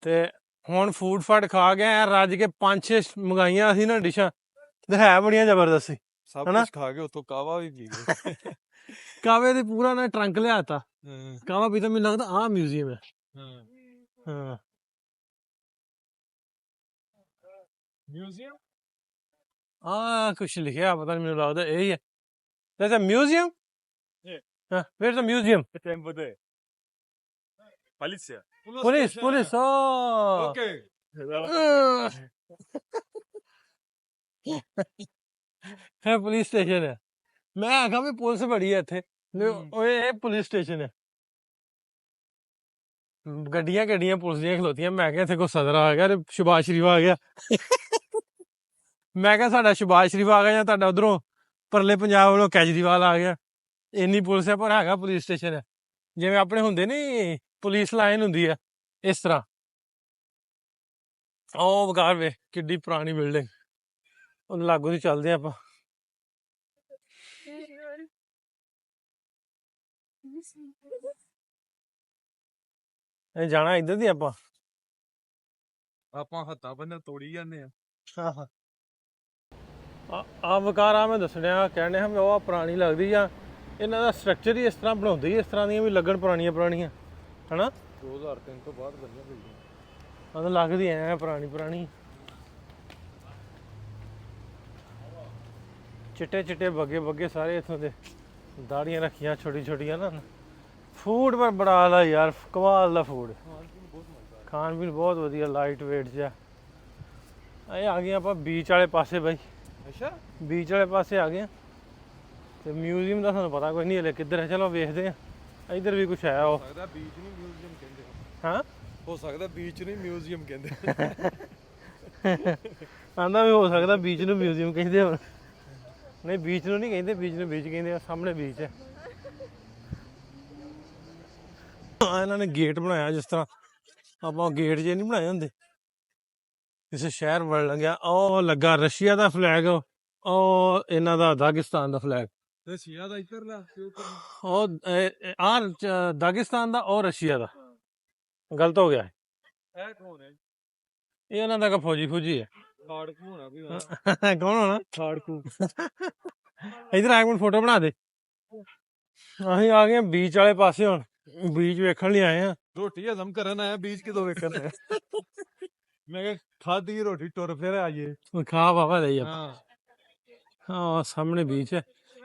ਤੇ ਹੁਣ ਫੂਡ ਫਾਡ ਖਾ ਗਏ, ਰੱਜ ਕੇ 5-6 ਮੰਗਾਈਆਂ ਅਸੀਂ ਨਾ ਡਿਸ਼ਾਂ, ਤੇ ਹੈ ਬੜੀਆਂ ਜ਼ਬਰਦਸਤ ਸੀ। ਸਭ ਹਨਾ? ਕੁਝ ਖਾ ਕੇ ਉੱਤੋਂ ਕਾਵਾ ਵੀ ਪੀ ਗਏ। ਕਾਵੇ ਦੇ ਪੂਰਾ ਨਾ ਟਰੰਕ ਲਿਆਤਾ ਕਾਵਾ ਪੀਤਾ। ਮੈਨੂੰ ਲੱਗਦਾ ਆਹ ਮਿਊਜ਼ੀਅਮ ਹੈ। ਹਾਂ, ਮਿਊਜ਼ੀਅਮ ਆਹ ਕੁਛ ਲਿਖਿਆ, ਪਤਾ ਨਹੀਂ, ਮੈਨੂੰ ਲੱਗਦਾ ਇਹੀ ਹੈ। There's a museum? Yeah. Where's the museum? Tempo there. Полиция. Police. Oh. Okay. ਹੈ ਪੁਲਿਸ ਸਟੇਸ਼ਨ ਹੈ। ਮੈਂ ਆਖਾਂ ਵੀ ਪੁਲਿਸ ਬੜੀ ਹੈ ਇੱਥੇ, ਓਏ ਇਹ ਪੁਲਿਸ ਸਟੇਸ਼ਨ ਹੈ। ਗੱਡੀਆਂ ਪੁਲਿਸ ਦੀਆਂ ਖਲੋਤੀਆਂ। ਮੈਂ ਕਿਹਾ ਇੱਥੇ ਕੋਈ ਸਦਰ ਆ ਗਿਆ, ਤੇ ਸ਼ੁਭਾਸ਼ ਸ਼ਰੀਫ ਆ ਗਿਆ। ਮੈਂ ਕਿਹਾ ਸਾਡਾ ਸ਼ੁਭਾਸ਼ ਸ਼ਰੀਫ ਆ ਗਿਆ, ਜਾਂ ਤੁਹਾਡਾ ਉਧਰੋਂ ਪਰਲੇ ਪੰਜਾਬ ਵੱਲੋਂ ਕੇਜਰੀਵਾਲ ਆ ਗਿਆ। ਇੰਨੀ ਪੁਲਿਸ ਹੈ, ਪਰ ਹੈਗਾ ਪੁਲਿਸ ਸਟੇਸ਼ਨ ਹੈ। ਜਿਵੇਂ ਆਪਣੇ ਹੁੰਦੇ ਨੀ ਪੁਲਿਸ ਲਾਈਨ ਹੁੰਦੀ ਆ, ਇਸ ਤਰ੍ਹਾਂ। ਉਹ ਵਗਾਰ ਵੇ ਕਿੱਡੀ ਪੁਰਾਣੀ ਬਿਲਡਿੰਗ, ਉਹ ਲਾਗੂ ਦੀ ਚੱਲਦੇ ਆਪਾਂ। ਇਹ ਜਾਣਾ ਇੱਧਰ ਦੀ ਆਪਾਂ ਹੱਥਾਂ ਬੰਨ੍ਹ ਤੋੜੀ ਜਾਂਦੇ ਆ। ਆ ਵਕਾਰਾ ਮੈਂ ਦੱਸਣਿਆ, ਕਹਿਣੇ ਹਾਂ ਉਹ ਪੁਰਾਣੀ ਲੱਗਦੀ ਆ। ਇਹਨਾਂ ਦਾ ਸਟਰਕਚਰ ਹੀ ਇਸ ਤਰ੍ਹਾਂ ਬਣਾਉਂਦੇ ਹੀ ਇਸ ਤਰ੍ਹਾਂ ਦੀਆਂ ਵੀ ਲੱਗਣ ਪੁਰਾਣੀਆਂ ਹਨਾ। 2003 ਤੋਂ ਬਾਅਦ ਬਣੀਆਂ ਹੋਈਆਂ। ਉਹ ਲੱਗਦੀ ਐ ਪੁਰਾਣੀ। ਚਿੱਟੇ ਬੱਗੇ ਸਾਰੇ ਇੱਥੋਂ ਦੇ, ਦਾੜੀਆਂ ਰੱਖੀਆਂ ਛੋਟੀਆਂ ਨਾ। ਫੂਡ ਪਰ ਬੜਾ ਆਲਾ ਯਾਰ, ਕਮਾਲ ਦਾ ਫੂਡ। ਖਾਣ ਪੀਣ ਬਹੁਤ ਵਧੀਆ, ਲਾਈਟ ਵੇਟ ਜਿਹਾ। ਇਹ ਆ ਗਏ ਆਪਾਂ ਬੀਚ ਵਾਲੇ ਪਾਸੇ ਬਾਈ। ਅੱਛਾ, ਬੀਚ ਵਾਲੇ ਪਾਸੇ ਆ ਗਏ। ਤੇ ਮਿਊਜ਼ੀਅਮ ਦਾ ਸਾਨੂੰ ਪਤਾ ਕੋਈ ਨਹੀਂ ਹਲੇ ਕਿੱਧਰ ਹੈ, ਚਲੋ ਵੇਖਦੇ ਆ। ਇੱਧਰ ਵੀ ਕੁਛ ਹੈ। ਉਹ ਸਕਦਾ ਬੀਚ ਨਹੀਂ ਮਿਊਜ਼ੀਅਮ ਕਹਿੰਦੇ। ਹਾਂ, ਹੋ ਸਕਦਾ ਬੀਚ ਨਹੀਂ ਮਿਊਜ਼ੀਅਮ ਕਹਿੰਦੇ। ਆਂਦਾ ਵੀ ਹੋ ਸਕਦਾ ਬੀਚ ਨੂੰ ਮਿਊਜ਼ੀਅਮ ਕਹਿੰਦੇ ਹੋਣ। ਨਹੀਂ, ਬੀਚ ਨੂੰ ਨਹੀਂ ਕਹਿੰਦੇ, ਬੀਚ ਨੂੰ ਬੀਚ ਕਹਿੰਦੇ ਆ। ਸਾਹਮਣੇ ਬੀਚ ਹੈ। ਇਹਨਾਂ ਨੇ ਗੇਟ ਬਣਾਇਆ ਜਿਸ ਤਰ੍ਹਾਂ ਆਪਾਂ ਗੇਟ ਜੇ ਨਹੀਂ ਬਣਾਏ ਹੁੰਦੇ ਕਿਸੇ ਸ਼ਹਿਰ ਵੜ ਲੱਗਿਆ। ਉਹ ਲੱਗਾ ਰਸ਼ੀਆ ਦਾ ਫਲੈਗ, ਉਹ ਇਹਨਾਂ ਦਾ ਦਾਗਿਸਤਾਨ ਦਾ ਫਲੈਗ। ਰਸ਼ੀਆ ਦਾ ਇੱਧਰ ਲਾ, ਉਹ ਆ ਦਾਗਿਸਤਾਨ ਦਾ, ਉਹ ਰਸ਼ੀਆ ਦਾ। ਗਲਤ ਹੋ ਗਿਆ। ਇਹ ਕੌਣ ਹੈ? ਇਹ ਉਹਨਾਂ ਦਾ ਫੌਜੀ ਹੈ। ਖਾੜਕੂ ਹੋਣਾ ਕੋਈ। ਕੌਣ ਹੋਣਾ? ਖਾੜਕੂ। ਇਧਰ ਆ ਕੇ ਫੋਟੋ ਬਣਾ ਦੇ। ਅਸੀਂ ਆ ਗਏ ਬੀਚ ਵਾਲੇ ਪਾਸੇ, ਹੁਣ ਬੀਚ ਵੇਖਣ ਲਈ ਆਏ ਆ। ਰੋਟੀ ਹਜ਼ਮ ਕਰਨ ਆਇਆ, ਬੀਚ ਕਿਦੋਂ ਵੇਖਣ ਆਇਆ? ਮੈਂ ਕਿਹਾ ਖਾਧੀ ਰੋਟੀ ਟੁਰ ਫਿਰ ਆਈਏ। ਖਾ ਬਾਬਾ ਲਈ ਆਪਾਂ। ਹਾਂ, ਸਾਹਮਣੇ ਬੀਚ ਹੈ,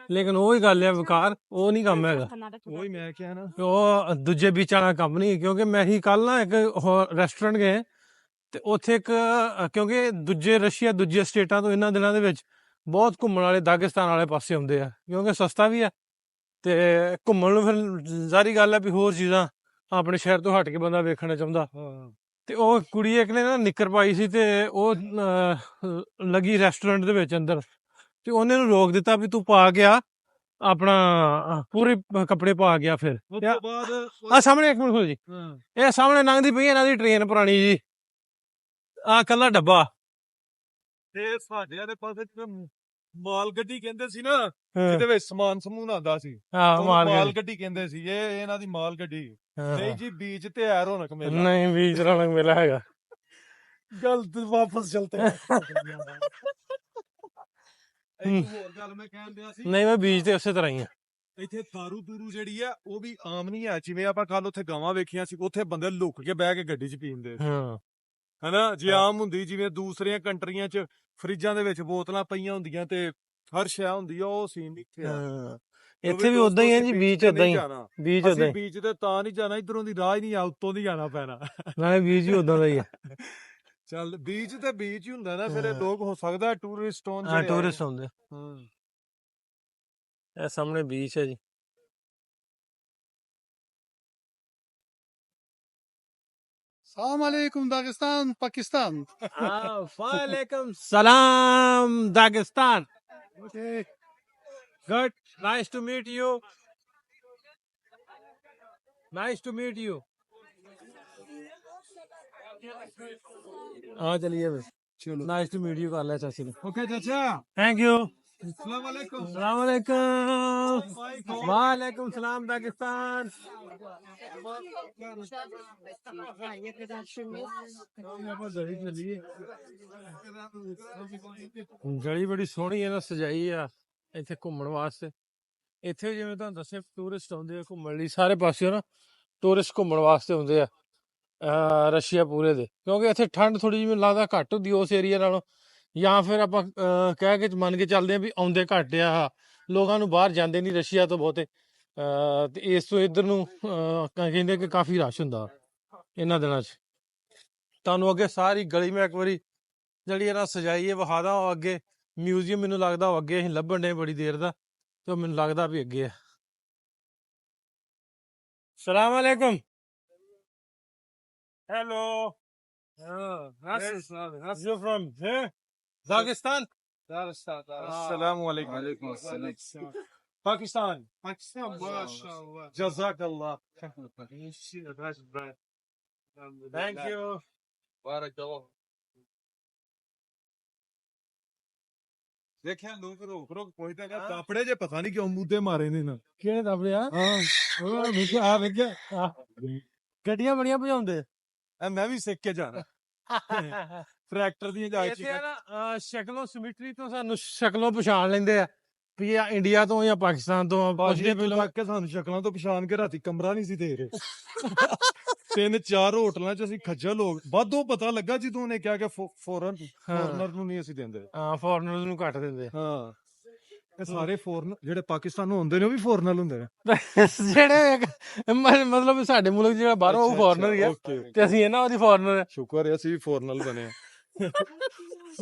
ਲੇਕਿਨ ਉਹੀ ਗੱਲ ਹੈ ਵਕਾਰ, ਉਹ ਨਹੀਂ ਕੰਮ ਹੈਗਾ। ਉਹੀ ਮੈਂ ਕਿਹਾ ਨਾ, ਉਹ ਦੂਜੇ ਬੀਚਾਂ ਵਾਲਾ ਕੰਮ ਨਹੀਂ। ਕਿਉਂਕਿ ਮੈਂ ਹੀ ਕੱਲ ਨਾ ਇੱਕ ਰੈਸਟੋਰੈਂਟ ਗਏ, ਤੇ ਉੱਥੇ ਕਿਉਂਕਿ ਰਸ਼ੀਆ ਦੂਜੇ ਸਟੇਟਾਂ ਤੋਂ ਇਹਨਾਂ ਦਿਨਾਂ ਦੇ ਵਿੱਚ ਬਹੁਤ ਘੁੰਮਣ ਵਾਲੇ ਦਾਗਿਸਤਾਨ ਵਾਲੇ ਪਾਸੇ ਆਉਂਦੇ ਆ, ਕਿਉਂਕਿ ਸਸਤਾ ਵੀ ਆ। ਤੇ ਘੁੰਮਣ ਨੂੰ ਫਿਰ ਜ਼ਾਰੀ ਗੱਲ ਹੈ ਵੀ ਹੋਰ ਚੀਜ਼ਾਂ ਆਪਣੇ ਸ਼ਹਿਰ ਤੋਂ ਹਟ ਕੇ ਬੰਦਾ ਵੇਖਣਾ ਚਾਹੁੰਦਾ। ਤੇ ਉਹ ਕੁੜੀ ਇੱਕ ਨੇ ਨਾ ਨਿੱਕਰ ਪਾਈ ਸੀ, ਤੇ ਉਹ ਲੱਗੀ ਰੈਸਟੋਰੈਂਟ ਦੇ ਵਿੱਚ ਅੰਦਰ, ਤੇ ਉਹਨੇ ਨੂੰ ਰੋਕ ਦਿੱਤਾ ਵੀ ਤੂੰ ਪਾ ਗਿਆ ਆਪਣਾ ਪੂਰੇ ਕੱਪੜੇ ਪਾ ਗਿਆ। ਫਿਰ ਉਸ ਤੋਂ ਬਾਅਦ ਆ ਸਾਹਮਣੇ ਇੱਕ ਮਿੰਟ ਖਲੋ ਜੀ, ਇਹ ਸਾਹਮਣੇ ਲੰਘਦੀ ਪਈ ਇਹਨਾਂ ਦੀ ਟ੍ਰੇਨ ਪੁਰਾਣੀ ਜੀ, ਆ ਕੱਲਾ ਡੱਬਾ। ਤੇ ਸਾਡੇ ਵਾਲੇ ਪਾਸੇ ਮਾਲ ਗੱਡੀ ਕਹਿੰਦੇ ਸੀ ਨਾ, ਜਿਹਦੇ ਵਿੱਚ ਸਮਾਨ ਸਮੂਨ ਆਉਂਦਾ ਸੀ, ਮਾਲ ਗੱਡੀ ਕਹਿੰਦੇ ਸੀ। ਇਹ ਇਹਨਾਂ ਦੀ ਮਾਲ ਗੱਡੀ ਨਹੀਂ ਜੀ। ਬੀਚ ਤੇ ਐ ਰੌਣਕ ਮੇਲਾ ਨਹੀਂ, ਬੀਚ ਰੌਣਕ ਮੇਲਾ ਹੈਗਾ। गलत वापस चलते हैं ਇੱਕ ਹੋਰ ਗੱਲ ਮੈਂ ਕਹਿਣ ਦਿਆ ਸੀ ਨਹੀਂ ਮੈਂ ਬੀਜ ਤੇ ਉਸੇ ਤਰ੍ਹਾਂ ਹੀ ਆ। ਇੱਥੇ ਦਾਰੂ ਦੂਰੂ ਜਿਹੜੀ ਆ ਉਹ ਵੀ ਆਮ ਨਹੀਂ ਆ ਜਿਵੇਂ ਆਪਾਂ ਕੱਲ ਉੱਥੇ ਗਾਵਾਂ ਵੇਖੀਆਂ ਸੀ ਉੱਥੇ ਬੰਦੇ ਲੁੱਕ ਕੇ ਬਹਿ ਕੇ ਗੱਡੀ 'ਚ ਪੀਂਦੇ ਹਾਂ ਹਨਾ ਜੇ ਆਮ ਹੁੰਦੀ ਜਿਵੇਂ ਦੂਸਰੀਆਂ ਕੰਟਰੀਆਂ 'ਚ ਫਰਿੱਜਾਂ ਦੇ ਵਿੱਚ ਬੋਤਲਾਂ ਪਈਆਂ ਹੁੰਦੀਆਂ ਤੇ ਹਰ ਸ਼ੈ ਹੁੰਦੀ ਆ ਉਹ ਸੀਨ ਇੱਥੇ ਆ ਹਾਂ ਇੱਥੇ ਵੀ ਉਦਾਂ ਹੀ ਹੈ ਜੀ, ਬੀਚ ਉਦਾਂ ਹੀ, ਬੀਚ ਉਦਾਂ ਅਸੀਂ ਹੀ, ਬੀਚ ਤੇ ਤਾਂ ਨਹੀਂ ਜਾਣਾ ਇਧਰੋਂ ਦੀ ਰਾਹ ਹੀ ਨਹੀਂ ਆ ਉੱਤੋਂ ਦੀ ਜਾਣਾ ਪੈਣਾ ਨਾਲੇ ਬੀਚ ਵੀ ਉਦਾਂ ਦਾ ਹੀ ਹੈ। ਚੱਲ ਬੀਚ ਤੇ ਬੀਚ ਹੀ ਹੁੰਦਾ ਨਾ ਫਿਰ ਇਹ ਹਾਂ। ਲੋਕ ਹੋ ਸਕਦਾ ਟੂਰਿਸਟ ਹੋਣ ਹਾਂ ਜਿਹੜੇ ਆਏ ਟੂਰਿਸਟ ਆਉਂਦੇ, ਹਾਂ ਇਹ ਸਾਹਮਣੇ ਬੀਚ ਹੈ ਜੀ। सलाम अलैकुम दागिस्तान पाकिस्तान वालेकुम सलाम Dagestan. Good, nice to meet you. Nice to meet you. हाँ चलिए भाई, ਚਲੋ नाइस टू मीट यू कर लिया चाची ने। ਓਕੇ ਚਾਚਾ थैंक यू। अस्सलाम वालेकुम सलाम वालेकुम। वालेकुम सलाम दागिस्तान। ਗਲੀ ਬੜੀ ਸੋਹਣੀ ਹੈ ਨਾ, ਸਜਾਈ ਆ ਇੱਥੇ ਘੁੰਮਣ ਵਾਸਤੇ। ਇੱਥੇ ਜਿਵੇਂ ਤੁਹਾਨੂੰ ਦੱਸਿਆ ਟੂਰਿਸਟ ਆਉਂਦੇ ਆ ਘੁੰਮਣ ਲਈ, ਸਾਰੇ ਪਾਸਿਓਂ ਨਾ ਟੂਰਿਸਟ ਘੁੰਮਣ ਵਾਸਤੇ ਆਉਂਦੇ ਆ ਰਸ਼ੀਆ ਪੂਰੇ ਦੇ, ਕਿਉਂਕਿ ਇੱਥੇ ਠੰਡ ਥੋੜੀ ਜਿਹੀ ਮੈਨੂੰ ਲੱਗਦਾ ਘੱਟ ਹੁੰਦੀ ਉਸ ਏਰੀਆ ਨਾਲੋਂ, ਜਾਂ ਫਿਰ ਆਪਾਂ ਕਹਿ ਕੇ ਮੰਨ ਕੇ ਚੱਲਦੇ ਆ ਵੀ ਆਉਂਦੇ ਘੱਟ ਆ, ਲੋਕਾਂ ਨੂੰ ਬਾਹਰ ਜਾਂਦੇ ਨਹੀਂ ਰਸ਼ੀਆ ਤੋਂ ਬਹੁਤੇ। ਤੇ ਇਸ ਤੋਂ ਇੱਧਰ ਨੂੰ ਕਹਿੰਦੇ ਕਿ ਕਾਫੀ ਰਸ਼ ਹੁੰਦਾ ਇਹਨਾਂ ਦਿਨਾਂ 'ਚ। ਤੁਹਾਨੂੰ ਅੱਗੇ ਸਾਰੀ ਗਲੀ ਮੈਂ ਇੱਕ ਵਾਰੀ ਜਿਹੜੀ ਇਹਨਾਂ ਸਜਾਈ ਹੈ ਵਿਖਾਦਾ, ਉਹ ਅੱਗੇ ਮਿਊਜ਼ੀਅਮ ਮੈਨੂੰ ਲੱਗਦਾ ਉਹ ਅੱਗੇ ਅਸੀਂ ਲੱਭਣ ਡੇ ਬੜੀ ਦੇਰ ਦਾ, ਤੇ ਉਹ ਮੈਨੂੰ ਲੱਗਦਾ ਵੀ ਅੱਗੇ ਆ। ਸਲਾਮ ਅਲੈਕੁਮ। Hello. You from here? Dagestan? अस्सलाम वालेकुम Pakistan? पाकिस्तान माशाअल्लाह जज़ाकल्लाह Thank you. ਦੇਖਿਆ ਲੋਕ ਰੋਕ ਰੋਕ ਪੁੱਛਦੇ ਨੇ ਕਾਪੜੇ ਜੇ ਪਤਾ ਨਹੀਂ ਕਿਉਂ ਮੂਧੇ ਮਾਰੇ ਨੇ ਨਾ ਕਿਹੜੇ ਦੱਬਦੇ ਆ? ਹਾਂ ਵੇਖਿਆ ਆ ਵੇਖਿਆ ਗੱਡੀਆਂ ਬੜੀਆਂ ਭਜਾਉਂਦੇ ਇਹ ਮੈਂ ਵੀ ਸਿੱਖ ਕੇ ਜਾਣਾ ਟਰੈਕਟਰ ਦੀਆਂ ਜਾ ਇੱਥੇ ਆ ਨਾ ਸ਼ਕਲੋਂ ਸਿਮਟਰੀ ਤੋਂ ਸਾਨੂੰ ਸ਼ਕਲੋਂ ਪਛਾਣ ਲੈਂਦੇ ਆ ਵੀ ਇਹ ਇੰਡੀਆ ਤੋਂ ਜਾਂ ਪਾਕਿਸਤਾਨ ਤੋਂ ਆ। ਪੁੱਛਦੇ ਪਹਿਲਾਂ ਤੱਕ ਕੇ ਸਾਨੂੰ ਸ਼ਕਲਾਂ ਤੋਂ ਪਛਾਣ ਕੇ ਰਾਤੀ ਕਮਰਾ ਨਹੀਂ ਸੀ ਦੇ ਰਹੇ 3-4 ਹੋਟਲਾਂ 'ਚ ਅਸੀਂ ਖੱਜਲ ਹੋ ਗਏ। ਬਾਦੋਂ ਪਤਾ ਲੱਗਾ ਜਦੋਂ ਉਹਨੇ ਕਿਹਾ ਕਿ ਫੋਰਨਰ ਨੂੰ ਨਹੀਂ ਅਸੀਂ ਦਿੰਦੇ। ਫੋਰਨਰਸ ਨੂੰ ਘੱਟ ਦਿੰਦੇ ਹਾਂ ਇਹ ਸਾਰੇ ਫੋਰਨ ਜਿਹੜੇ ਪਾਕਿਸਤਾਨ ਨੂੰ ਆਉਂਦੇ ਨੇ ਉਹ ਵੀ ਫੋਰਨਰ ਹੁੰਦੇ ਨੇ ਜਿਹੜੇ ਮਤਲਬ ਸਾਡੇ ਮੁਲਕ ਜਿਹੜਾ ਬਾਹਰੋਂ ਉਹ ਫੋਰਨਰ ਹੀ ਆ, ਤੇ ਅਸੀਂ ਇਹਨਾਂ ਦੀ ਫੋਰਨਰ। ਸ਼ੁਕਰ ਹੈ ਅਸੀਂ ਵੀ ਫੋਰਨਰ ਬਣੇ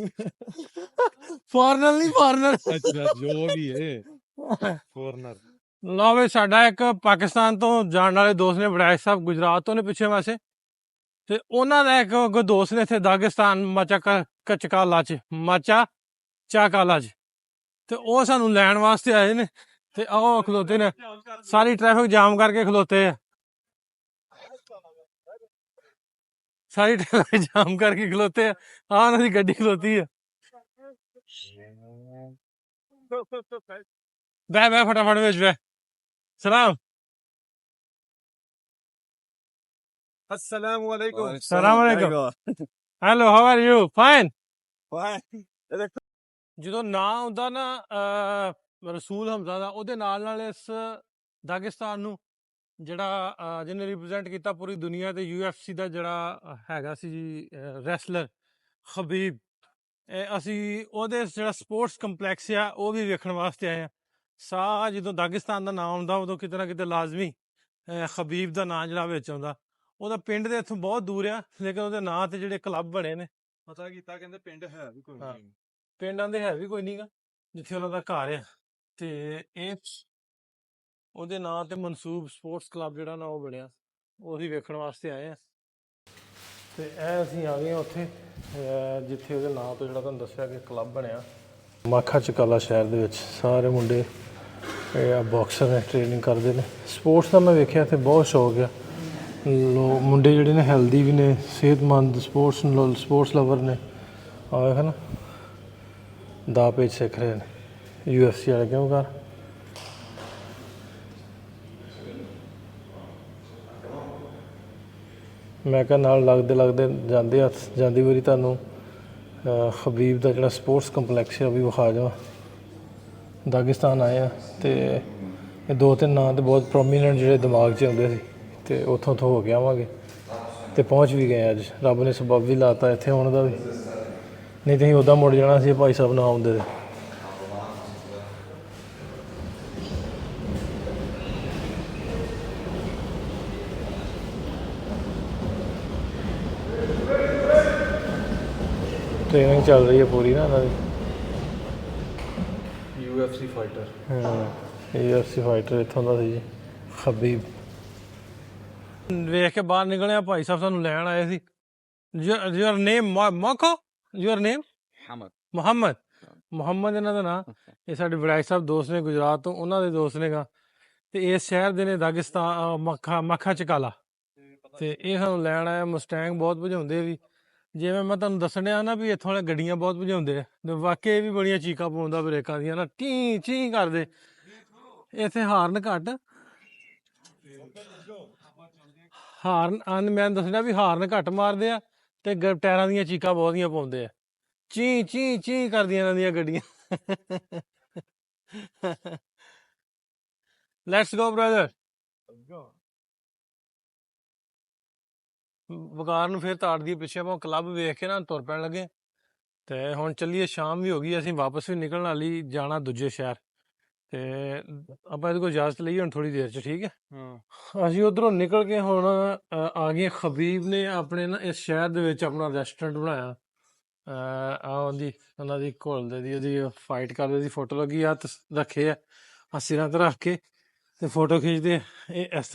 ਫੋਰਨਰ ਨਹੀਂ ਫੋਰਨਰ। ਅੱਛਾ ਜੋ ਵੀ ਹੈ ਫੋਰਨਰ। ਲਓ ਵੀ ਸਾਡਾ ਇੱਕ ਪਾਕਿਸਤਾਨ ਤੋਂ ਜਾਣ ਵਾਲੇ ਦੋਸਤ ਨੇ ਵੜਾਇਕ ਸਾਹਿਬ ਗੁਜਰਾਤ ਤੋਂ ਨੇ ਪਿੱਛੇ ਵਾਸੇ, ਤੇ ਉਹਨਾਂ ਦਾ ਇੱਕ ਦੋਸਤ ਨੇ ਇੱਥੇ ਦਾਗਿਸਤਾਨ ਮਾਚਾ ਕਚਕਾਲਾ ਚ ਮਾਚਾ ਚਾਕਾਲਾ ਚ, ਤੇ ਉਹ ਸਾਨੂੰ ਲੈਣ ਵਾਸਤੇ ਆਏ ਨੇ। ਤੇ ਉਹ ਖਲੋਤੇ ਨੇ, ਸਾਰੀ ਟ੍ਰੈਫਿਕ ਜਾਮ ਕਰਕੇ ਖਲੋਤੇ ਆ, ਸਾਰੀ ਟ੍ਰੈਫਿਕ ਜਾਮ ਕਰਕੇ ਖਲੋਤੇ ਆ। ਉਹਨਾਂ ਦੀ ਗੱਡੀ ਖਲੋਤੀ ਆ। ਬਹਿ ਬਹਿ ਫਟਾਫਟ ਵਿੱਚ ਬਹਿ। ਸਲਾਮ। अस्सलाम वालेकुम ਸਲਾਮ ਅਲੈਕੁਮ। Hello, how are you? Fine. ਜਦੋਂ ਨਾਂ ਆਉਂਦਾ ਨਾ ਰਸੂਲ ਹਮਜ਼ਾ ਦਾ, ਉਹਦੇ ਨਾਲ ਨਾਲ ਇਸ ਦਾਗਿਸਤਾਨ ਨੂੰ ਜਿਹੜਾ ਜਿਹਨੇ ਰਿਪਰੈਜ਼ੈਂਟ ਕੀਤਾ ਪੂਰੀ ਦੁਨੀਆ ਤੇ UFC ਦਾ ਜਿਹੜਾ ਹੈਗਾ ਸੀ ਜੀ ਰੈਸਲਰ ਖਬੀਬ, ਅਸੀਂ ਉਹਦੇ ਜਿਹੜਾ ਸਪੋਰਟਸ ਕੰਪਲੈਕਸ ਆ ਉਹ ਵੀ ਵੇਖਣ ਵਾਸਤੇ ਆਏ ਆ। ਜਦੋਂ ਦਾਗਿਸਤਾਨ ਦਾ ਨਾਮ ਆਉਂਦਾ ਉਦੋਂ ਕਿਤੇ ਨਾ ਕਿਤੇ ਲਾਜ਼ਮੀ ਖਬੀਬ ਦਾ ਨਾਂ ਜਿਹੜਾ ਵਿੱਚ ਆਉਂਦਾ। ਉਹਦਾ ਪਿੰਡ ਦੇ ਇੱਥੋਂ ਬਹੁਤ ਦੂਰ ਆ, ਲੇਕਿਨ ਉਹਦੇ ਨਾਂ ਤੇ ਜਿਹੜੇ ਕਲੱਬ ਬਣੇ ਨੇ, ਪਤਾ ਕੀਤਾ ਕਹਿੰਦੇ ਪਿੰਡ ਹੈ ਵੀ ਕੋਈ ਹਾਂ। ਨਹੀਂ। ਪਿੰਡਾਂ ਦੇ ਹੈ ਵੀ ਕੋਈ ਨਹੀਂਗਾ ਜਿੱਥੇ ਉਹਨਾਂ ਦਾ ਘਰ ਆ, ਤੇ ਇਹ ਉਹਦੇ ਨਾਂ ਤੇ ਮਨਸੂਬ ਸਪੋਰਟਸ ਕਲੱਬ ਜਿਹੜਾ ਨਾ ਉਹ ਬਣਿਆ, ਉਹੀ ਵੇਖਣ ਵਾਸਤੇ ਆਏ ਆ। ਤੇ ਇਹ ਅਸੀਂ ਆ ਗਏ ਉੱਥੇ ਜਿੱਥੇ ਉਹਦੇ ਨਾਂ ਤੋਂ ਜਿਹੜਾ ਤੁਹਾਨੂੰ ਦੱਸਿਆ ਕਿ ਕਲੱਬ ਬਣਿਆ ਮਾਖਾ ਚਕਾਲਾ ਸ਼ਹਿਰ ਦੇ ਵਿੱਚ। ਸਾਰੇ ਮੁੰਡੇ ਇਹ ਆ ਬਾਕਸਰ ਨੇ, ਟ੍ਰੇਨਿੰਗ ਕਰਦੇ ਨੇ। ਸਪੋਰਟਸ ਦਾ ਮੈਂ ਵੇਖਿਆ ਇੱਥੇ ਬਹੁਤ ਸ਼ੌਕ ਆ। ਮੁੰਡੇ ਜਿਹੜੇ ਨੇ ਹੈਲਦੀ ਵੀ ਨੇ, ਸਿਹਤਮੰਦ, ਸਪੋਰਟਸ ਲਵਰ ਨੇ। ਆ ਵੇਖ ਨਾ ਦਾ ਪੇਜ ਸਿੱਖ ਰਹੇ ਨੇ UFC ਵਾਲੇ, ਕਿਉਂ ਕਰ ਮੈਂ ਕਿਹਾ ਨਾਲ ਲੱਗਦੇ ਲੱਗਦੇ ਜਾਂਦੇ ਹੱਥ ਜਾਂਦੀ ਵਾਰੀ ਤੁਹਾਨੂੰ ਖਬੀਬ ਦਾ ਜਿਹੜਾ ਸਪੋਰਟਸ ਕੰਪਲੈਕਸ ਹੈ ਉਹ ਵੀ ਵਿਖਾ ਜਾਵਾਂ। ਦਾਗਿਸਤਾਨ ਆਏ ਆ ਅਤੇ ਇਹ 2-3 ਨਾਂ ਤੇ ਬਹੁਤ ਪ੍ਰੋਮੀਨੈਂਟ ਜਿਹੜੇ ਦਿਮਾਗ 'ਚ ਆਉਂਦੇ ਸੀ ਅਤੇ ਉੱਥੋਂ ਹੋ ਕੇ ਆਵਾਂਗੇ ਅਤੇ ਪਹੁੰਚ ਵੀ ਗਏ ਅੱਜ। ਰੱਬ ਨੇ ਸਬੱਬ ਵੀ ਲਾਤਾ ਇੱਥੇ ਆਉਣ ਦਾ ਵੀ, ਨਹੀਂ ਤਾਂ ਅਸੀਂ ਉੱਦਾਂ ਮੁੜ ਜਾਣਾ ਸੀ ਭਾਈ ਸਾਹਿਬ ਨਾ ਆਉਂਦੇ ਤੇ। ਟ੍ਰੇਨਿੰਗ ਚੱਲ ਰਹੀ ਹੈ ਪੂਰੀ ਨਾ ਇਹਨਾਂ ਦੀ। UFC fighter. UFC ਫਾਈਟਰ ਇੱਥੋਂ ਦਾ ਸੀ ਜੀ ਖਬੀਬ। ਵੇਖ ਕੇ ਬਾਹਰ ਨਿਕਲਿਆ ਭਾਈ ਸਾਹਿਬ ਸਾਨੂੰ ਲੈਣ ਆਏ ਸੀ। Your name Mokho, your name Muhammad. Muhammad ਇਹਨਾਂ ਦਾ ਨਾਂ। ਇਹ ਸਾਡੇ ਵਿਰਾਜ ਸਾਹਿਬ ਦੋਸਤ ਨੇ ਗੁਜਰਾਤ ਤੋਂ, ਉਹਨਾਂ ਦੇ ਦੋਸਤ ਨੇਗਾ ਅਤੇ ਇਸ ਸ਼ਹਿਰ ਦੇ ਨੇ ਦਾਗਿਸਤਾਨ ਮੱਖਾ ਚਕਾਲਾ। ਅਤੇ ਇਹ ਸਾਨੂੰ ਲੈਣ ਆਇਆ। ਮਸਟੈਂਗ ਬਹੁਤ ਭਜਾਉਂਦੇ ਵੀ, ਜਿਵੇਂ ਮੈਂ ਤੁਹਾਨੂੰ ਦੱਸਣ ਡਿਆ ਨਾ ਵੀ ਇੱਥੋਂ ਵਾਲੇ ਗੱਡੀਆਂ ਬਹੁਤ ਭਜਾਉਂਦੇ ਆ ਅਤੇ ਵਾਕਈ ਇਹ ਵੀ ਬੜੀਆਂ ਚੀਕਾਂ ਪਾਉਂਦਾ ਬ੍ਰੇਕਾਂ ਦੀਆਂ ਨਾ, ਟੀ ਚੀਂ ਕਰਦੇ। ਇੱਥੇ ਹਾਰਨ ਘੱਟ, ਹਾਰਨ ਮੈਂ ਦੱਸਣਾ ਵੀ ਹਾਰਨ ਘੱਟ ਮਾਰਦੇ ਆ ਅਤੇ ਟਾਇਰਾਂ ਦੀਆਂ ਚੀਕਾਂ ਬਹੁਤੀਆਂ ਪਾਉਂਦੇ ਆ। ਚੀਂ ਚੀਂ ਚੀਂ ਕਰਦੀਆਂ ਇਹਨਾਂ ਦੀਆਂ ਗੱਡੀਆਂ। Let's go brother. ਵਕਾਰ ਨੂੰ ਫਿਰ ਤਾੜਦੀ ਪਿੱਛੇ ਆਪਾਂ ਕਲੱਬ ਵੇਖ ਕੇ ਨਾ ਤੁਰ ਪੈਣ ਲੱਗੇ ਅਤੇ ਹੁਣ ਚੱਲੀਏ। ਸ਼ਾਮ ਵੀ ਹੋ ਗਈ, ਅਸੀਂ ਵਾਪਸ ਵੀ ਨਿਕਲਣ ਵਾਲੀ ਜਾਣਾ ਦੂਜੇ ਸ਼ਹਿਰ ਅਤੇ ਆਪਾਂ ਇਹਦੇ ਕੋਲ ਇਜਾਜ਼ਤ ਲਈਏ ਹੁਣ ਥੋੜ੍ਹੀ ਦੇਰ 'ਚ, ਠੀਕ ਹੈ। ਅਸੀਂ ਉੱਧਰੋਂ ਨਿਕਲ ਕੇ ਹੁਣ ਆ ਗਏ। ਖਬੀਬ ਨੇ ਆਪਣੇ ਨਾ ਇਸ ਸ਼ਹਿਰ ਦੇ ਵਿੱਚ ਆਪਣਾ ਰੈਸਟੋਰੈਂਟ ਬਣਾਇਆ। ਉਹਨਾਂ ਦੀ ਘੋਲਦੇ ਦੀ ਉਹਦੀ ਫਾਈਟ ਕਰਦੇ ਦੀ ਫੋਟੋ ਲੱਗੀ, ਹੱਥ ਰੱਖੇ ਆ ਸਿਰਾਂ 'ਤੇ ਰੱਖ ਕੇ ਅਤੇ ਫੋਟੋ ਖਿੱਚਦੇ। ਇਹ ਇਸ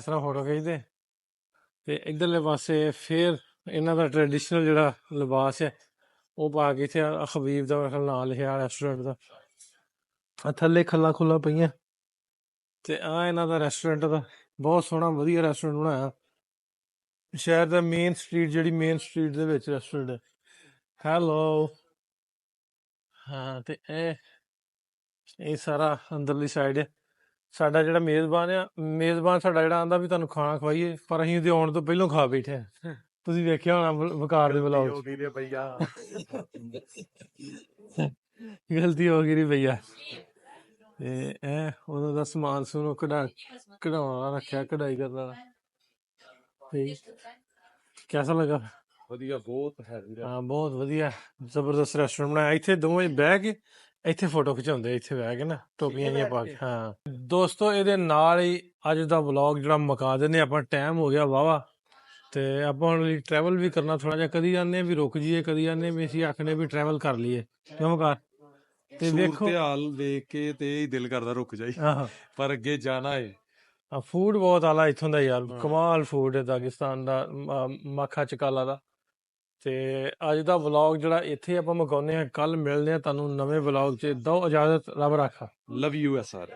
ਤਰ੍ਹਾਂ ਫੋਟੋ ਖਿੱਚਦੇ ਅਤੇ ਇੱਧਰਲੇ ਪਾਸੇ ਫਿਰ ਇਹਨਾਂ ਦਾ ਟਰੈਡੀਸ਼ਨਲ ਜਿਹੜਾ ਲਿਬਾਸ ਹੈ ਉਹ ਪਾ ਕੇ ਇੱਥੇ ਖਬੀਬ ਦਾ ਨਾਂ ਲਿਖਿਆ ਰੈਸਟੋਰੈਂਟ ਦਾ। ਥੱਲੇ ਖੱਲਾਂ ਖੁੱਲਾਂ ਪਈਆਂ ਅਤੇ ਇਹਨਾਂ ਦਾ ਰੈਸਟੋਰੈਂਟ ਦਾ ਬਹੁਤ ਸੋਹਣਾ ਵਧੀਆ ਰੈਸਟੋਰੈਂਟ ਬਣਾਇਆ। ਸ਼ਹਿਰ ਦਾ ਮੇਨ ਸਟਰੀਟ, ਜਿਹੜੀ ਮੇਨ ਸਟਰੀਟ ਦੇ ਵਿੱਚ ਰੈਸਟੋਰੈਂਟ ਹੈ। ਹੈਲੋ। ਹਾਂ, ਅਤੇ ਇਹ ਸਾਰਾ ਅੰਦਰਲੀ ਸਾਈਡ ਹੈ। ਸਾਡਾ ਜਿਹੜਾ ਮੇਜ਼ਬਾਨ ਸਾਡਾ ਜਿਹੜਾ ਆਂਦਾ ਵੀ ਤੁਹਾਨੂੰ ਖਾਣਾ ਖਵਾਈਏ, ਪਰ ਅਸੀਂ ਉਹਦੇ ਆਉਣ ਤੋਂ ਪਹਿਲਾਂ ਖਾ ਬੈਠੇ ਹਾਂ। ਤੁਸੀਂ ਵੇਖਿਆ ਹੋਣਾ ਵਕਾਰ ਦੇ ਵਲੋਗ 'ਚ। ਗਲਤੀ ਹੋ ਗਈ ਰੀ ਭਈਆ। ਅਤੇ ਇਹ ਉਦੋਂ ਦਾ ਸਮਾਨ ਸਮੂਨ ਕਢਾਉਣ ਵਾਲਾ ਰੱਖਿਆ, ਕਢਾਈ ਕਰਨ ਵਾਲਾ। ਕੈਸਾ ਲੱਗਾ? ਵਧੀਆ, ਬਹੁਤ ਹੈਵੀ। ਹਾਂ, ਬਹੁਤ ਵਧੀਆ ਜ਼ਬਰਦਸਤ ਰੈਸਟੋਰੈਂਟ ਬਣਾਇਆ। ਇੱਥੇ ਦੋਵੇਂ ਬਹਿ ਕੇ ਇੱਥੇ ਫੋਟੋ ਖਿਚਾਉਂਦੇ, ਇੱਥੇ ਬਹਿ ਕੇ ਨਾ ਟੋਪੀਆਂ ਜਿਹੀਆਂ ਪਾ ਕੇ। ਹਾਂ ਦੋਸਤੋ, ਇਹਦੇ ਨਾਲ ਹੀ ਅੱਜ ਦਾ ਵਲੋਗ ਜਿਹੜਾ ਮੁਕਾ ਦਿੰਦੇ ਆਪਾਂ। ਟਾਈਮ ਹੋ ਗਿਆ ਵਾਹਵਾ ਅਤੇ ਆਪਾਂ ਹੁਣ ਟਰੈਵਲ ਵੀ ਕਰਨਾ ਥੋੜ੍ਹਾ ਜਿਹਾ। ਕਦੀ ਜਾਂਦੇ ਵੀ ਰੁਕ ਜਾਈਏ, ਕਦੀ ਜਾਂਦੇ ਵੀ ਅਸੀਂ ਆਖਦੇ ਵੀ ਟਰੈਵਲ ਕਰ ਲਈਏ, ਕਿਉਂ ਕਰ। ਅਤੇ ਵੇਖੋ ਹਾਲ ਵੇਖ ਕੇ ਤੇ ਦਿਲ ਕਰਦਾ ਰੁਕ ਜਾਈ, ਪਰ ਅੱਗੇ ਜਾਣਾ ਹੈ। ਫੂਡ ਬਹੁਤ ਆਲਾ ਇੱਥੋਂ ਦਾ ਯਾਰ, ਕਮਾਲ ਫੂਡ ਹੈ ਦਾਗਿਸਤਾਨ ਦਾ, ਮੱਖਾ ਚਕਾਲਾ ਦਾ। ਅਤੇ ਅੱਜ ਦਾ ਵਲੋਗ ਜਿਹੜਾ ਇੱਥੇ ਆਪਾਂ ਮੁਕਾਉਂਦੇ ਹਾਂ। ਕੱਲ੍ਹ ਮਿਲਦੇ ਹਾਂ ਤੁਹਾਨੂੰ ਨਵੇਂ ਵਲੋਗ 'ਚ। ਦਿਓ ਇਜਾਜ਼ਤ, ਰੱਬ ਰਾਖਾ। Love you S R.